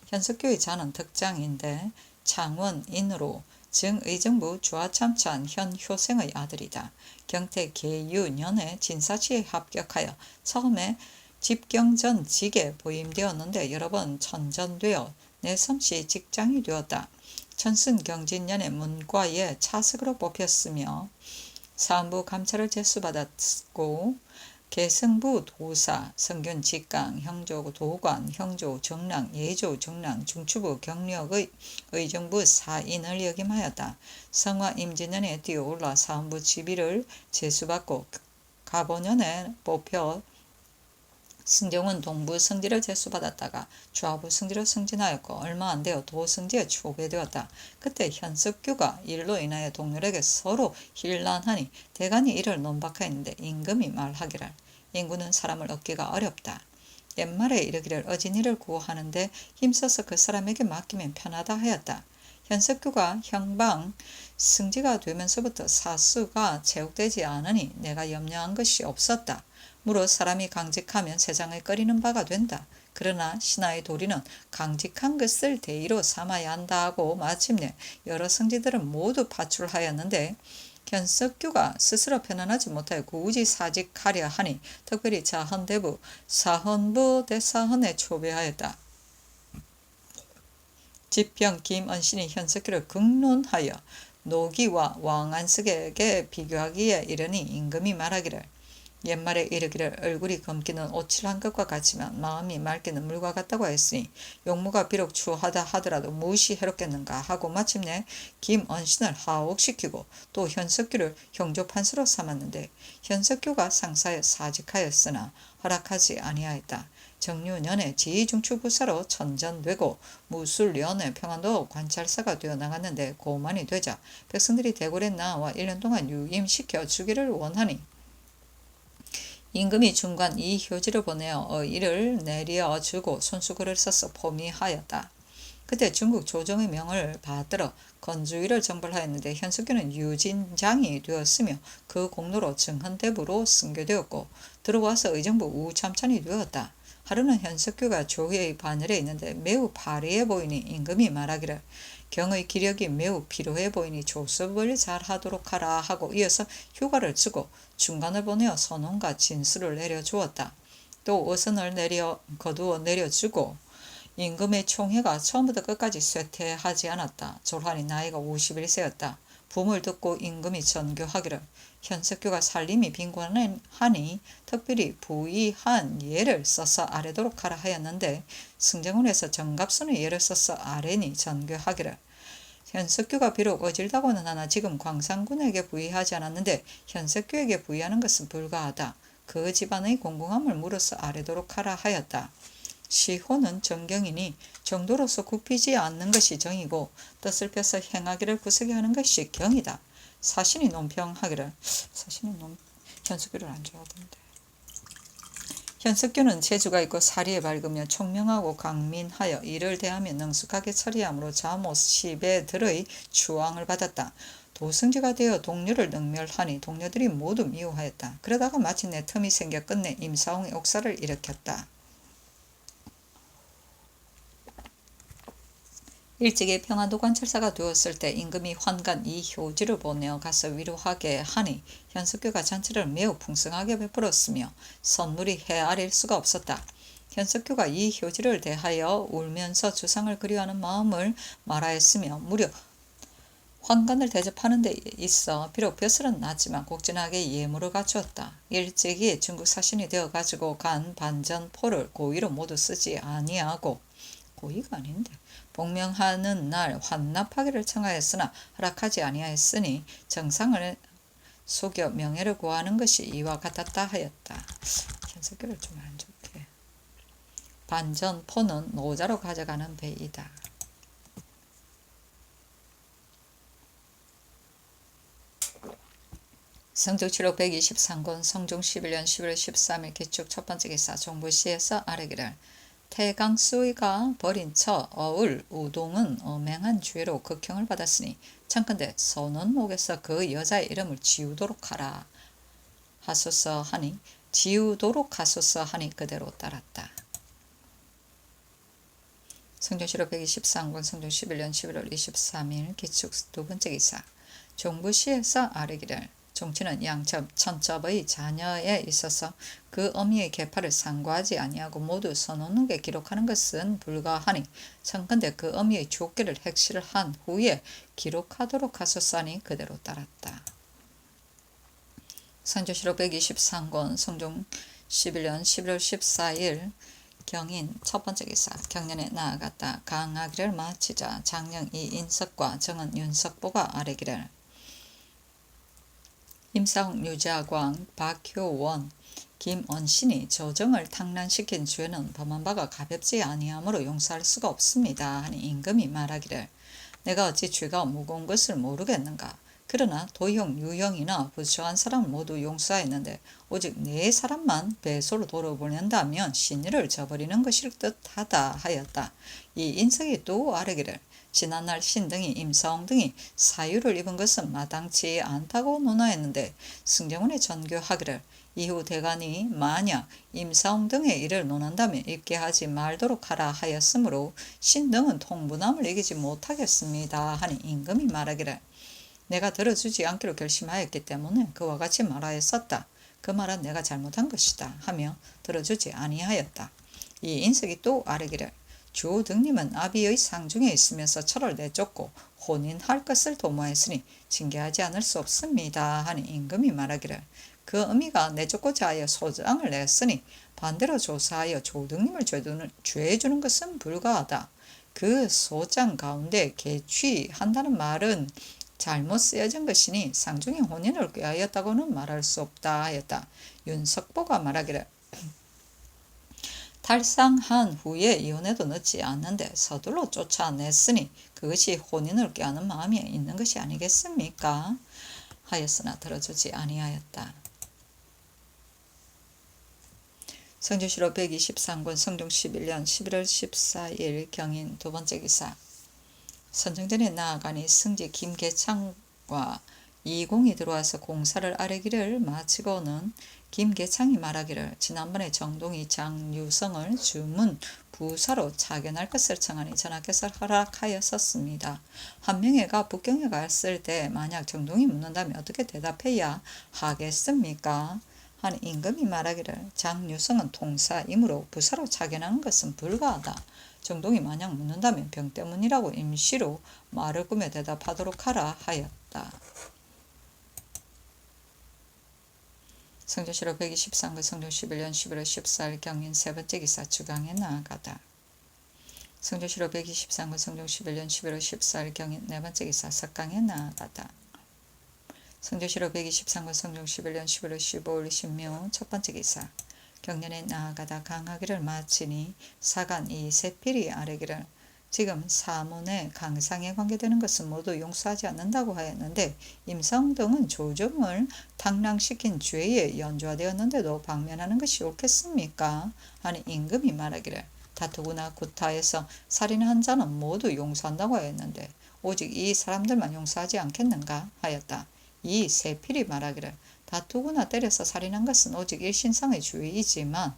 현석규의 자는 덕장인데 창원인으로 증의정부 주하참찬 현효생의 아들이다. 경태 계유년에 진사시에 합격하여 처음에 집경전 직에 보임되었는데 여러 번 천전되어 내섬시 직장이 되었다. 천순경진년에 문과에 차석으로 뽑혔으며 사헌부 감찰을 제수받았고 개성부 도사, 성균 직강, 형조 도관, 형조 정랑, 예조 정랑, 중추부 경력의 의정부 사인을 역임하였다. 성화 임진년에 뛰어올라 사헌부 지비를 제수받고 가보년에 뽑혀 승정원 동부 성지를 제수받았다가 좌부 성지로 승진하였고 얼마 안 되어 도성지에 초배되었다. 그때 현석규가 일로 인하여 동료에게 서로 hir난하니 대간이 이를 논박하였는데 임금이 말하기를 인구는 사람을 얻기가 어렵다. 옛말에 이르기를 어진이를 구하는데 힘써서 그 사람에게 맡기면 편하다 하였다. 현석규가 형방 승지가 되면서부터 사수가 제국되지 않으니 내가 염려한 것이 없었다. 무릇 사람이 강직하면 세상을 꺼리는 바가 된다. 그러나 신하의 도리는 강직한 것을 대의로 삼아야 한다 하고 마침내 여러 성지들은 모두 파출하였는데 현석규가 스스로 편안하지 못하여 굳이 사직하려 하니 특별히 자헌대부 사헌부 대사헌에 초배하였다. 지평 김언신이 현석규를 극론하여 노기와 왕안석에게 비교하기에 이르니 임금이 말하기를 옛말에 이르기를 얼굴이 검기는 오칠한 것과 같지만 마음이 맑기는 물과 같다고 했으니 용무가 비록 추하다 하더라도 무엇이 해롭겠는가 하고 마침내 김언신을 하옥시키고 또 현석규를 형조판사로 삼았는데 현석규가 상사에 사직하였으나 허락하지 아니하였다. 정유년에 지중추부사로 천전되고 무술년에 평안도 관찰사가 되어 나갔는데 고만이 되자 백성들이 대궐에 나와 1년 동안 유임시켜 주기를 원하니 임금이 중간 이 효지를 보내어 이를 내려주고 손수건을 써서 포미하였다. 그때 중국 조정의 명을 받들어 건주위를 정벌하였는데 현석규는 유진장이 되었으며 그 공로로 증헌대부로 승교되었고 들어와서 의정부 우참찬이 되었다. 하루는 현석규가 조회의 반열에 있는데 매우 파리해 보이니 임금이 말하기를 경의 기력이 매우 필요해 보이니 조습을 잘 하도록 하라 하고 이어서 휴가를 주고 중간을 보내어 선언과 진수를 내려주었다. 또 어선을 거두어 내려주고 임금의 총회가 처음부터 끝까지 쇠퇴하지 않았다. 졸환이 나이가 51세였다. 붐을 듣고 임금이 전교하기를 현석규가 살림이 빈곤하니 특별히 부의한 예를 써서 아뢰도록 하라 하였는데 승정원에서 정갑순의 예를 써서 아뢰니 전교하기를 현석규가 비록 어질다고는 하나 지금 광산군에게 부의하지 않았는데 현석규에게 부의하는 것은 불가하다. 그 집안의 공공함을 물어서 아뢰도록 하라 하였다. 시호는 정경이니 정도로서 굽히지 않는 것이 정이고 뜻을 펴서 행하기를 구석에 하는 것이 경이다. 사신이 논평하기를 현석규를 안 좋아하던데. 현석규는 재주가 있고 사리에 밝으며 총명하고 강민하여 일을 대하며 능숙하게 처리하므로 자모 10애들의 추앙을 받았다. 도승지가 되어 동료를 능멸하니 동료들이 모두 미워하였다. 그러다가 마침내 틈이 생겨 끝내 임사홍의 옥사를 일으켰다. 일찍이 평안도 관찰사가 되었을 때 임금이 환관 이효지를 보내어 가서 위로하게 하니 현석규가 잔치를 매우 풍성하게 베풀었으며 선물이 헤아릴 수가 없었다. 현석규가 이효지를 대하여 울면서 주상을 그리워하는 마음을 말하였으며 무려 환관을 대접하는 데 있어 비록 벼슬은 낮지만 곡진하게 예물을 갖추었다. 일제기에 중국 사신이 되어 가지고 간 반전포를 고의로 모두 쓰지 아니하고 고의가 아닌데 복명하는 날 환납하기를 청하였으나 허락하지 아니하였으니 정상을 속여 명예를 구하는 것이 이와 같았다 하였다. 현석기를 좀 안 좋게. 반전포는 노자로 가져가는 배이다. 성종실록 123권 성종 11년 11월 13일 기축 첫번째 기사 종부시에서 아뢰기를 태강수의가 벌인 처 어울 우동은 엄행한 죄로 극형을 받았으니 청컨대 선원목에서 그 여자의 이름을 지우도록 하라 하소서 하니 지우도록 하소서 하니 그대로 따랐다. 성종실록 123권 성종 11년 11월 23일 기축 두번째 기사 종부시에서 아뢰기를 종치는 양첩, 천첩의 자녀에 있어서 그 어미의 계파를 상고하지 아니하고 모두 선언록에 기록하는 것은 불가하니 청컨대 그 어미의 주옥계를 핵실을 한 후에 기록하도록 하소서하니 그대로 따랐다. 성조실록 123권 성종 11년 11월 14일 경인 첫번째 기사 경년에 나아갔다. 강하기를 마치자 장령 이인석과 정은 윤석보가 아뢰기를 임사홍, 유자광, 박효원, 김언신이 조정을 탕란시킨 죄는 범한 바가 가볍지 아니하므로 용서할 수가 없습니다. 하니 임금이 말하기를 내가 어찌 죄가 무거운 것을 모르겠는가. 그러나 도형, 유형이나 부처한 사람을 모두 용서하였는데 오직 네 사람만 배소로 돌아보낸다면 신의를 저버리는 것일 듯하다 하였다. 이 인석이 또 아뢰기를 지난날 신등이 임사홍 등이 사유를 입은 것은 마땅치 않다고 논하였는데 승정원의 전교하기를 이후 대간이 만약 임사홍 등의 일을 논한다면 입게 하지 말도록 하라 하였으므로 신등은 통분함을 이기지 못하겠습니다. 하니 임금이 말하기를 내가 들어주지 않기로 결심하였기 때문에 그와 같이 말하였었다. 그 말은 내가 잘못한 것이다 하며 들어주지 아니하였다. 이 인석이 또 아뢰기를 주등님은 아비의 상중에 있으면서 철을 내쫓고 혼인할 것을 도모했으니 징계하지 않을 수 없습니다. 하니 임금이 말하기를 그 어미가 내쫓고자 하여 소장을 냈으니 반대로 조사하여 조등님을 죄주는 것은 불가하다. 그 소장 가운데 개취한다는 말은 잘못 쓰여진 것이니 상중의 혼인을 꾀하였다고는 말할 수 없다 하였다. 윤석보가 말하기를 탈상한 후에 이혼해도 늦지 않는데 서둘러 쫓아냈으니 그것이 혼인을 꾀하는 마음이 있는 것이 아니겠습니까? 하였으나 들어주지 아니하였다. 성조실록 123권 성종 11년 11월 14일 경인 두번째 기사 선정전에 나아가니 승지 김계창과 이공이 들어와서 공사를 아뢰기를 마치고는 김계창이 말하기를 지난번에 정동이 장유성을 주문 부사로 차견할 것을 청하니 전하께서 허락하였었습니다. 한 명회가 북경에 갔을 때 만약 정동이 묻는다면 어떻게 대답해야 하겠습니까? 한 임금이 말하기를 장유성은 통사이므로 부사로 차견하는 것은 불가하다. 정동이 만약 묻는다면 병 때문이라고 임시로 말을 꾸며 대답하도록 하라 하였다. 성조실록 123권 성종 11년 11월 14일 경인 세번째 기사 주강에 나아가다. 성조실록 123권 성종 11년 11월 14일 경인 네번째 기사 석강에 나아가다. 성조실록 123권 성종 11년 11월 15일 신묘 첫번째 기사 경년에 나아가다 강하기를 마치니 사간 이세필이 아뢰기를 지금 사문에 강상에 관계되는 것은 모두 용서하지 않는다고 하였는데 임사홍 등은 조정을 탕랑시킨 죄에 연좌되었는데도 방면하는 것이 옳겠습니까? 하니 임금이 말하기를 다투구나 구타해서 살인한 자는 모두 용서한다고 하였는데 오직 이 사람들만 용서하지 않겠는가 하였다. 이 세필이 말하기를 다투구나 때려서 살인한 것은 오직 일신상의 죄이지만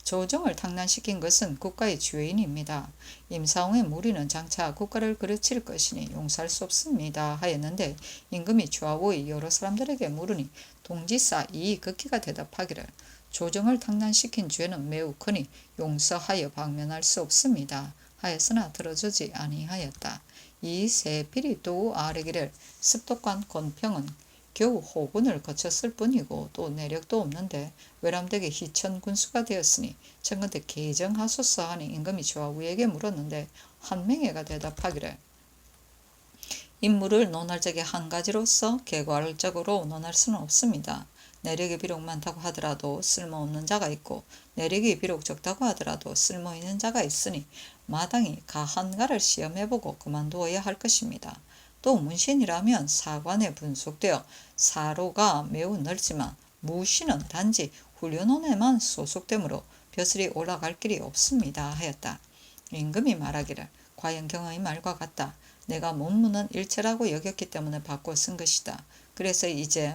조정을 탕란시킨 것은 국가의 죄인입니다. 임사홍의 무리는 장차 국가를 그르칠 것이니 용서할 수 없습니다 하였는데 임금이 좌우의 여러 사람들에게 물으니 동지사 이 극희가 대답하기를 조정을 탕란시킨 죄는 매우 크니 용서하여 방면할 수 없습니다 하였으나 들어주지 아니하였다. 이 세필이 또 아뢰기를 습독한 권평은 겨우 호군을 거쳤을 뿐이고 또 내력도 없는데 외람되게 희천 군수가 되었으니 청근대 개정하소서 하니 임금이 좌우에게 물었는데 한명회가 대답하기를 임무를 논할 적에 한 가지로서 개괄적으로 논할 수는 없습니다. 내력이 비록 많다고 하더라도 쓸모없는 자가 있고 내력이 비록 적다고 하더라도 쓸모있는 자가 있으니 마땅히 가한가를 시험해보고 그만두어야 할 것입니다. 또 문신이라면 사관에 분속되어 사로가 매우 넓지만 무신은 단지 훈련원에만 소속되므로 벼슬이 올라갈 길이 없습니다 하였다. 임금이 말하기를 과연 경의 말과 같다. 내가 문무는 일체라고 여겼기 때문에 바꿔 쓴 것이다. 그래서 이제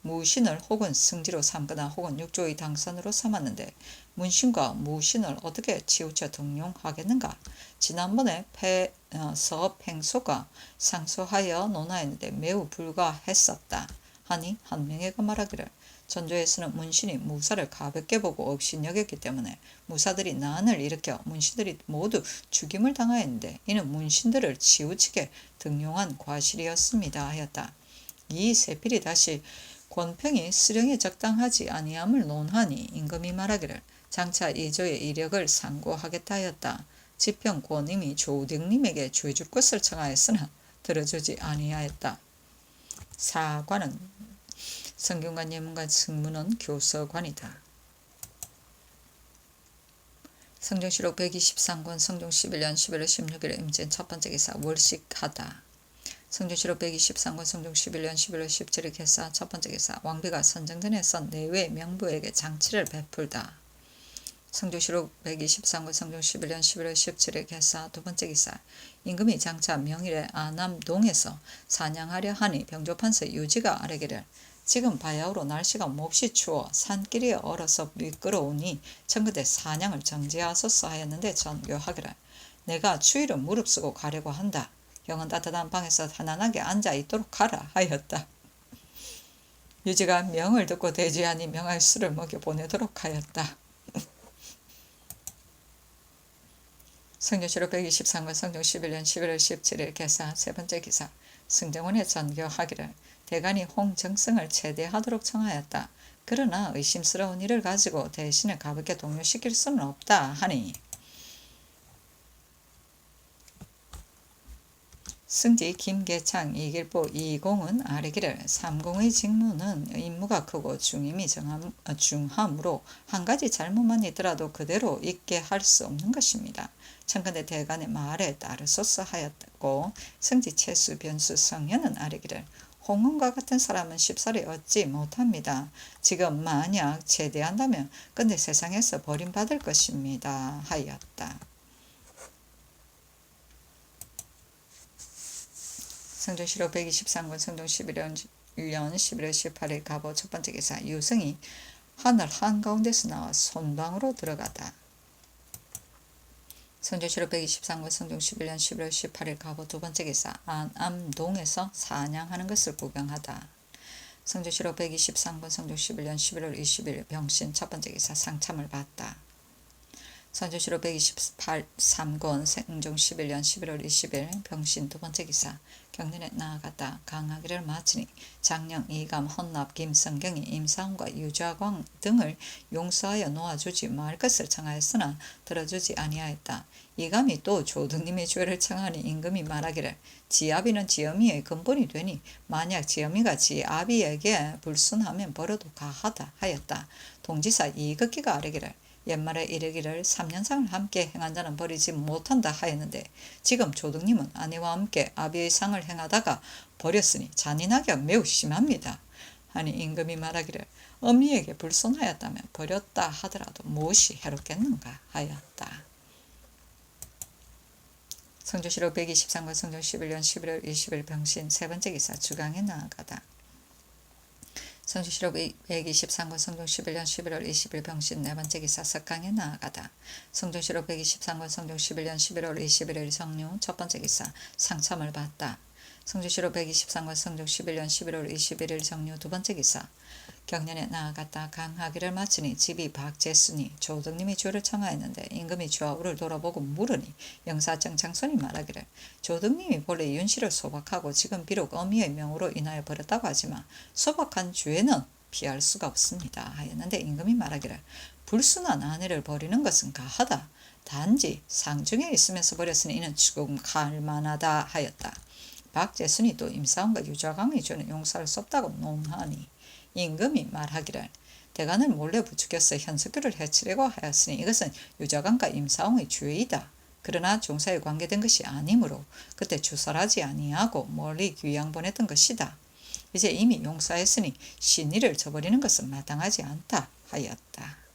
무신을 혹은 승지로 삼거나 혹은 육조의 당선으로 삼았는데 문신과 무신을 어떻게 치우쳐 등용하겠는가? 지난번에 서팽소가 상소하여 논하였는데 매우 불가했었다. 하니 한명회가 말하기를 전조에서는 문신이 무사를 가볍게 보고 업신여겼기 때문에 무사들이 난을 일으켜 문신들이 모두 죽임을 당하였는데 이는 문신들을 치우치게 등용한 과실이었습니다 하였다. 이 세필이 다시 권평이 수령에 적당하지 아니함을 논하니 임금이 말하기를 장차 이조의 이력을 상고하겠다 하였다. 지평 권임이 조등님에게 죄줄 것을 청하였으나 들어주지 아니하였다. 사관은 성균관 예문관 승무는 교서관이다. 성종실록 123권 성종 11년 11월 16일 임진 첫 번째 기사 월식하다. 성종실록 123권 성종 11년 11월 17일 개사 첫 번째 기사 왕비가 선정전에서 내외 명부에게 장치를 베풀다. 성종실록 123권 성종 11년 11월 17일 개사 두 번째 기사 임금이 장차 명일에 아남동에서 사냥하려 하니 병조판서 유지가 아뢰기를 지금 바야흐로 날씨가 몹시 추워 산길이 얼어서 미끄러우니 청그대 사냥을 정지하소서 하였는데 전교하기를 내가 추위를 무릅쓰고 가려고 한다. 형은 따뜻한 방에서 편안하게 앉아 있도록 하라 하였다. 유지가 명을 듣고 대지하니 명할 술을 먹여 보내도록 하였다. 성종실록 123권 성종 11년 11월 17일 개사 세 번째 기사 승정원에 전교하기를 대간이 홍정성을 체대하도록 청하였다. 그러나 의심스러운 일을 가지고 대신에 가볍게 동료시킬 수는 없다 하니 승지 김계창 이길보 이공은 아뢰기를 삼공의 직무는 임무가 크고 중임이 중하므로 한 가지 잘못만 있더라도 그대로 있게 할 수 없는 것입니다. 청근대 대간의 말에 따르소서 하였고 승지 채수 변수 성현은 아뢰기를 홍은과 같은 사람은 쉽사리 얻지 못합니다. 지금 만약 제대한다면 근데 세상에서 버림받을 것입니다 하였다. 성종실록 123권 성종 11년 11월 18일 가보 첫 번째 기사 유승이 하늘 한가운데서 나와 손방으로 들어가다. 성종실록 123권 성종 11년 11월 18일 가보 두 번째 기사 안암동에서 사냥하는 것을 구경하다. 성종실록 123권 성종 11년 11월 20일 병신 첫 번째 기사 상참을 받다. 성종실록 123권 성종 11년 11월 20일 병신 두 번째 기사 경륜에 나아갔다. 강하기를 마치니 장령 이감 헌납 김성경이 임사훈과 유좌광 등을 용서하여 놓아주지 말 것을 청하였으나 들어주지 아니하였다. 이감이 또 조등님의 죄를 청하니 임금이 말하기를 지아비는 지엄이의 근본이 되니 만약 지엄이가 지아비에게 불순하면 벌어도 가하다 하였다. 동지사 이극기가 아뢰기를 옛말에 이르기를 3년상을 함께 행한 자는 버리지 못한다 하였는데 지금 조등님은 아내와 함께 아비의 상을 행하다가 버렸으니 잔인하기가 매우 심합니다. 하니 임금이 말하기를 어미에게 불손하였다면 버렸다 하더라도 무엇이 해롭겠는가 하였다. 성종실록 123권 성종 11년 11월 20일 병신 세 번째 기사 주강에 나아가다. 성종실록 123권 성종 11년 11월 20일 병신 네 번째 기사 석강에 나아가다. 성종실록 123권 성종 11년 11월 21일 성룡 첫 번째 기사 상참을 받다. 성주시로 123건 성종 11년 11월 21일 정료 두 번째 기사. 경년에 나아갔다 강하기를 마치니 집이 박제순이 조등님이 주를 청하였는데 임금이 좌우를 돌아보고 물으니 영사청 장손이 말하기를 조등님이 본래 윤씨를 소박하고 지금 비록 어미의 명으로 인하여 버렸다고 하지만 소박한 죄는 피할 수가 없습니다 하였는데 임금이 말하기를 불순한 아내를 버리는 것은 가하다. 단지 상중에 있으면서 버렸으니 이는 죽음 갈만하다 하였다. 박제순이 또 임사원과 유자강이 주는 용서할 수 없다고 논하니 임금이 말하기를 대간을 몰래 부추겨서 현석규를 해치려고 하였으니 이것은 유자강과 임사원의 죄이다. 그러나 종사에 관계된 것이 아니므로 그때 주설하지 아니하고 멀리 귀양 보냈던 것이다. 이제 이미 용서했으니 신의를 저버리는 것은 마땅하지 않다 하였다.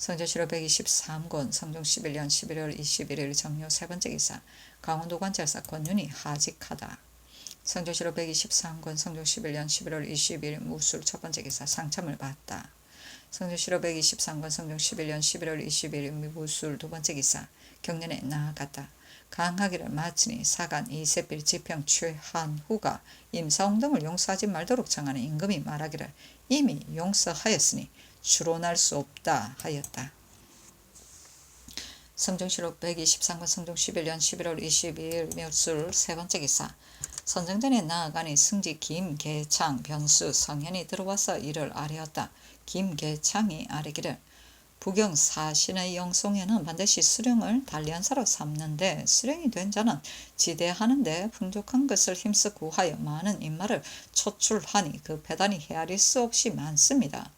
성조실록 123권 성종 11년 11월 21일 정료 세 번째 기사. 강원도 관찰사 권윤이 하직하다. 성조실록 123권 성종 11년 11월 22일 무술 첫 번째 기사. 상참을 받다. 성조실록 123권 성종 11년 11월 22일 무술 두 번째 기사. 경년에 나아갔다. 강하기를 마치니 사간 이세필 지평 최한후가 임사홍 등을 용서하지 말도록 청하는 임금이 말하기를 이미 용서하였으니 추론할 수 없다 하였다. 성종실록 123권 성종 11년 11월 22일 묘술 세 번째 기사. 선정전에 나아가니 승지 김계창 변수 성현이 들어와서 이를 아뢰었다. 김계창이 아뢰기를 부경 사신의 영송에는 반드시 수령을 단련사로 삼는데 수령이 된 자는 지대하는데 풍족한 것을 힘써 구하여 많은 인마를 초출하니 그 배단이 헤아릴 수 없이 많습니다.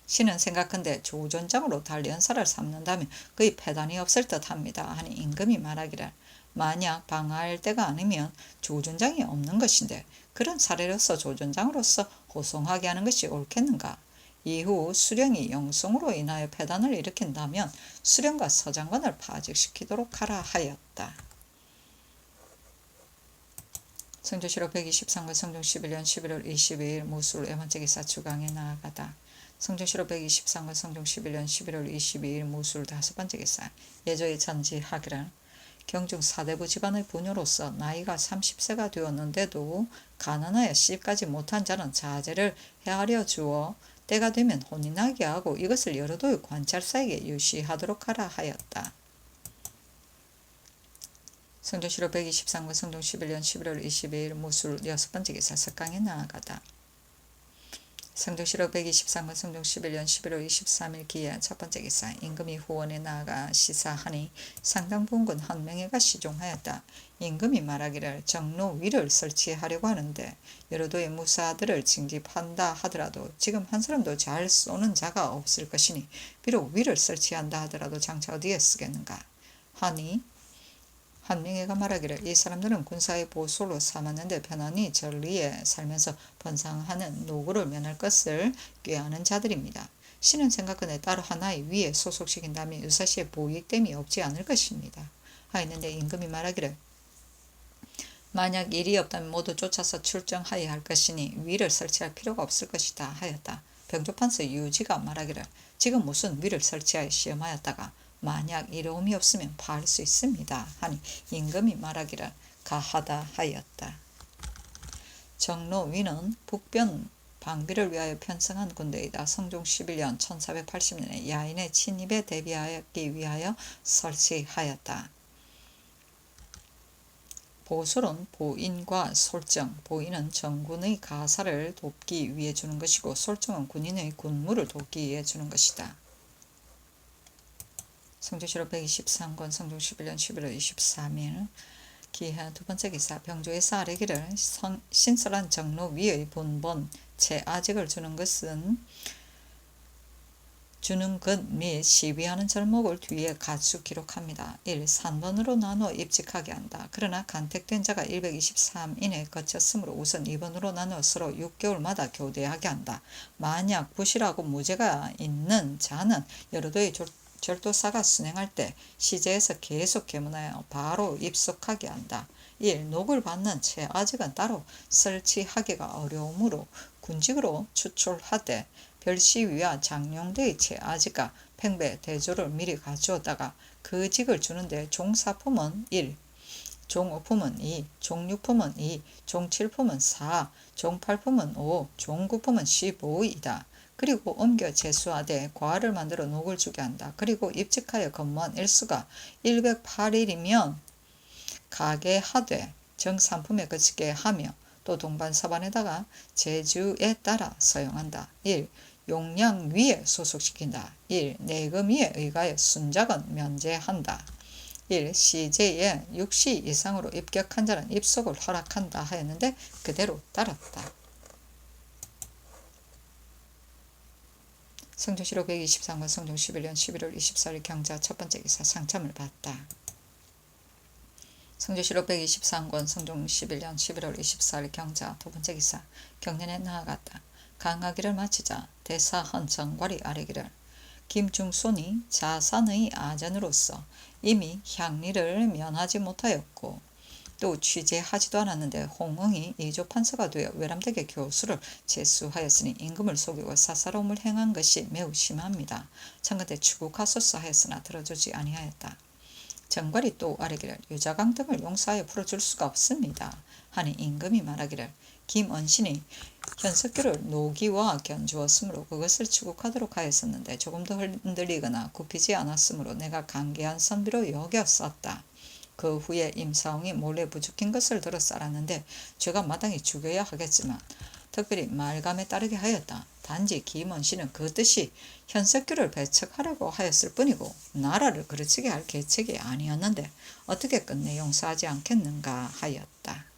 신은 생각한데 조전장으로 단련사를 삼는다면 그의 패단이 없을 듯합니다 하니 임금이 말하기를 만약 방할 때가 아니면 조전장이 없는 것인데 그런 사례로서 조전장으로서 호송하게 하는 것이 옳겠는가. 이후 수령이 영송으로 인하여 패단을 일으킨다면 수령과 서장관을 파직시키도록 하라 하였다. 성조실록 123권 성종 11년 11월 22일 무술 애번째 기사 주강에 나아가다. 성종실록 123권 성종 11년 11월 22일 무술 다섯 번째 기사. 예조의 전지하기를 경중 사대부 집안의 부녀로서 나이가 30세가 되었는데도 가난하여 씹까지 못한 자는 자제를 헤아려 주어 때가 되면 혼이 나게 하고 이것을 여러도의 관찰사에게 유시하도록 하라 하였다. 성종실록 123권 성종 11년 11월 22일 무술 여섯 번째 기사. 석강에 나아가다. 성종실록 123권 성종 11년 11월 23일 기해 첫 번째 기사. 임금이 후원에 나아가 시사하니 상당부원군 한 명에가 시종하였다. 임금이 말하기를 정로 위를 설치하려고 하는데 여러도의 무사들을 징집한다 하더라도 지금 한 사람도 잘 쏘는 자가 없을 것이니 비록 위를 설치한다 하더라도 장차 어디에 쓰겠는가 하니 한 명에가 말하기를 이 사람들은 군사의 보수로 삼았는데 편안히 전리에 살면서 번상하는 노고를 면할 것을 꾀하는 자들입니다. 신은 생각건에 따로 하나의 위에 소속시킨다면 유사시에 보익됨이 없지 않을 것입니다. 하였는데 임금이 말하기를 만약 일이 없다면 모두 쫓아서 출정하여야 할 것이니 위를 설치할 필요가 없을 것이다 하였다. 병조판서 유지가 말하기를 지금 무슨 위를 설치하여 시험하였다가 만약 이로움이 없으면 파할 수 있습니다 하니 임금이 말하기를 가하다 하였다. 정로 위는 북변 방비를 위하여 편성한 군대이다. 성종 11년 1480년에 야인의 침입에 대비하기 위하여 설치하였다. 보솔은 보인과 솔정, 보인은 정군의 가사를 돕기 위해 주는 것이고 솔정은 군인의 군무를 돕기 위해 주는 것이다. 성조실록 123권 성종 11년 11월 23일 기해 두 번째 기사. 병조에서 아뢰기를 신설한 정로 위의 본본 제아직을 주는 것 및 시비하는 절목을 뒤에 가수 기록합니다. 1. 3번으로 나누어 입직하게 한다. 그러나 간택된 자가 123인에 거쳤으므로 우선 2번으로 나누어 서로 6개월마다 교대하게 한다. 만약 부실하고 무죄가 있는 자는 여러도의 절도사가 순행할 때 시제에서 계속 계문하여 바로 입속하게 한다. 1. 녹을 받는 제아직은 따로 설치하기가 어려우므로 군직으로 추출하되 별시위와 장룡대의 제아직과 팽배 대조를 미리 가져다가 그 직을 주는데 종사품은 1. 종5품은 2, 종6품은 2, 종7품은 4, 종8품은 5, 종9품은 15이다. 그리고 옮겨 제수하되 과를 만들어 녹을 주게 한다. 그리고 입직하여 근무한 일수가 108일이면 가계하되 정산품에 그치게 하며 또 동반서반에다가 제주에 따라 서용한다. 1. 용량위에 소속시킨다. 1. 내금위에 의가해 순작은 면제한다. 1. 시제에 6시 이상으로 입격한 자는 입속을 허락한다 하였는데 그대로 따랐다. 성종실록 123권 성종 11년 11월 24일 경자 첫 번째 기사 상참을 받다. 성종실록 123권 성종 11년 11월 24일 경자 두 번째 기사 경년에 나아갔다. 강하기를 마치자 대사헌 정괄이 아뢰기를 김중손이 자산의 아전으로서 이미 향리를 면하지 못하였고 또 취재하지도 않았는데 홍응이 이조판서가 되어 외람되게 교수를 제수하였으니 임금을 속이고 사사로움을 행한 것이 매우 심합니다. 청컨대 추국하소서 하였으나 들어주지 아니하였다. 정괄이 또 아뢰기를 유자강 등을 용서하여 풀어줄 수가 없습니다. 하니 임금이 말하기를 김언신이 현석규를 노기와 견주었으므로 그것을 추국하도록 하였었는데 조금도 흔들리거나 굽히지 않았으므로 내가 간계한 선비로 여겼었다. 그 후에 임사홍이 몰래 부추긴 것을 들어 쌀았는데 죄가 마땅히 죽여야 하겠지만 특별히 말감에 따르게 하였다. 단지 김언신은 그 뜻이 현석규를 배척하려고 하였을 뿐이고 나라를 그르치게 할 계책이 아니었는데 어떻게 끝내 용서하지 않겠는가 하였다.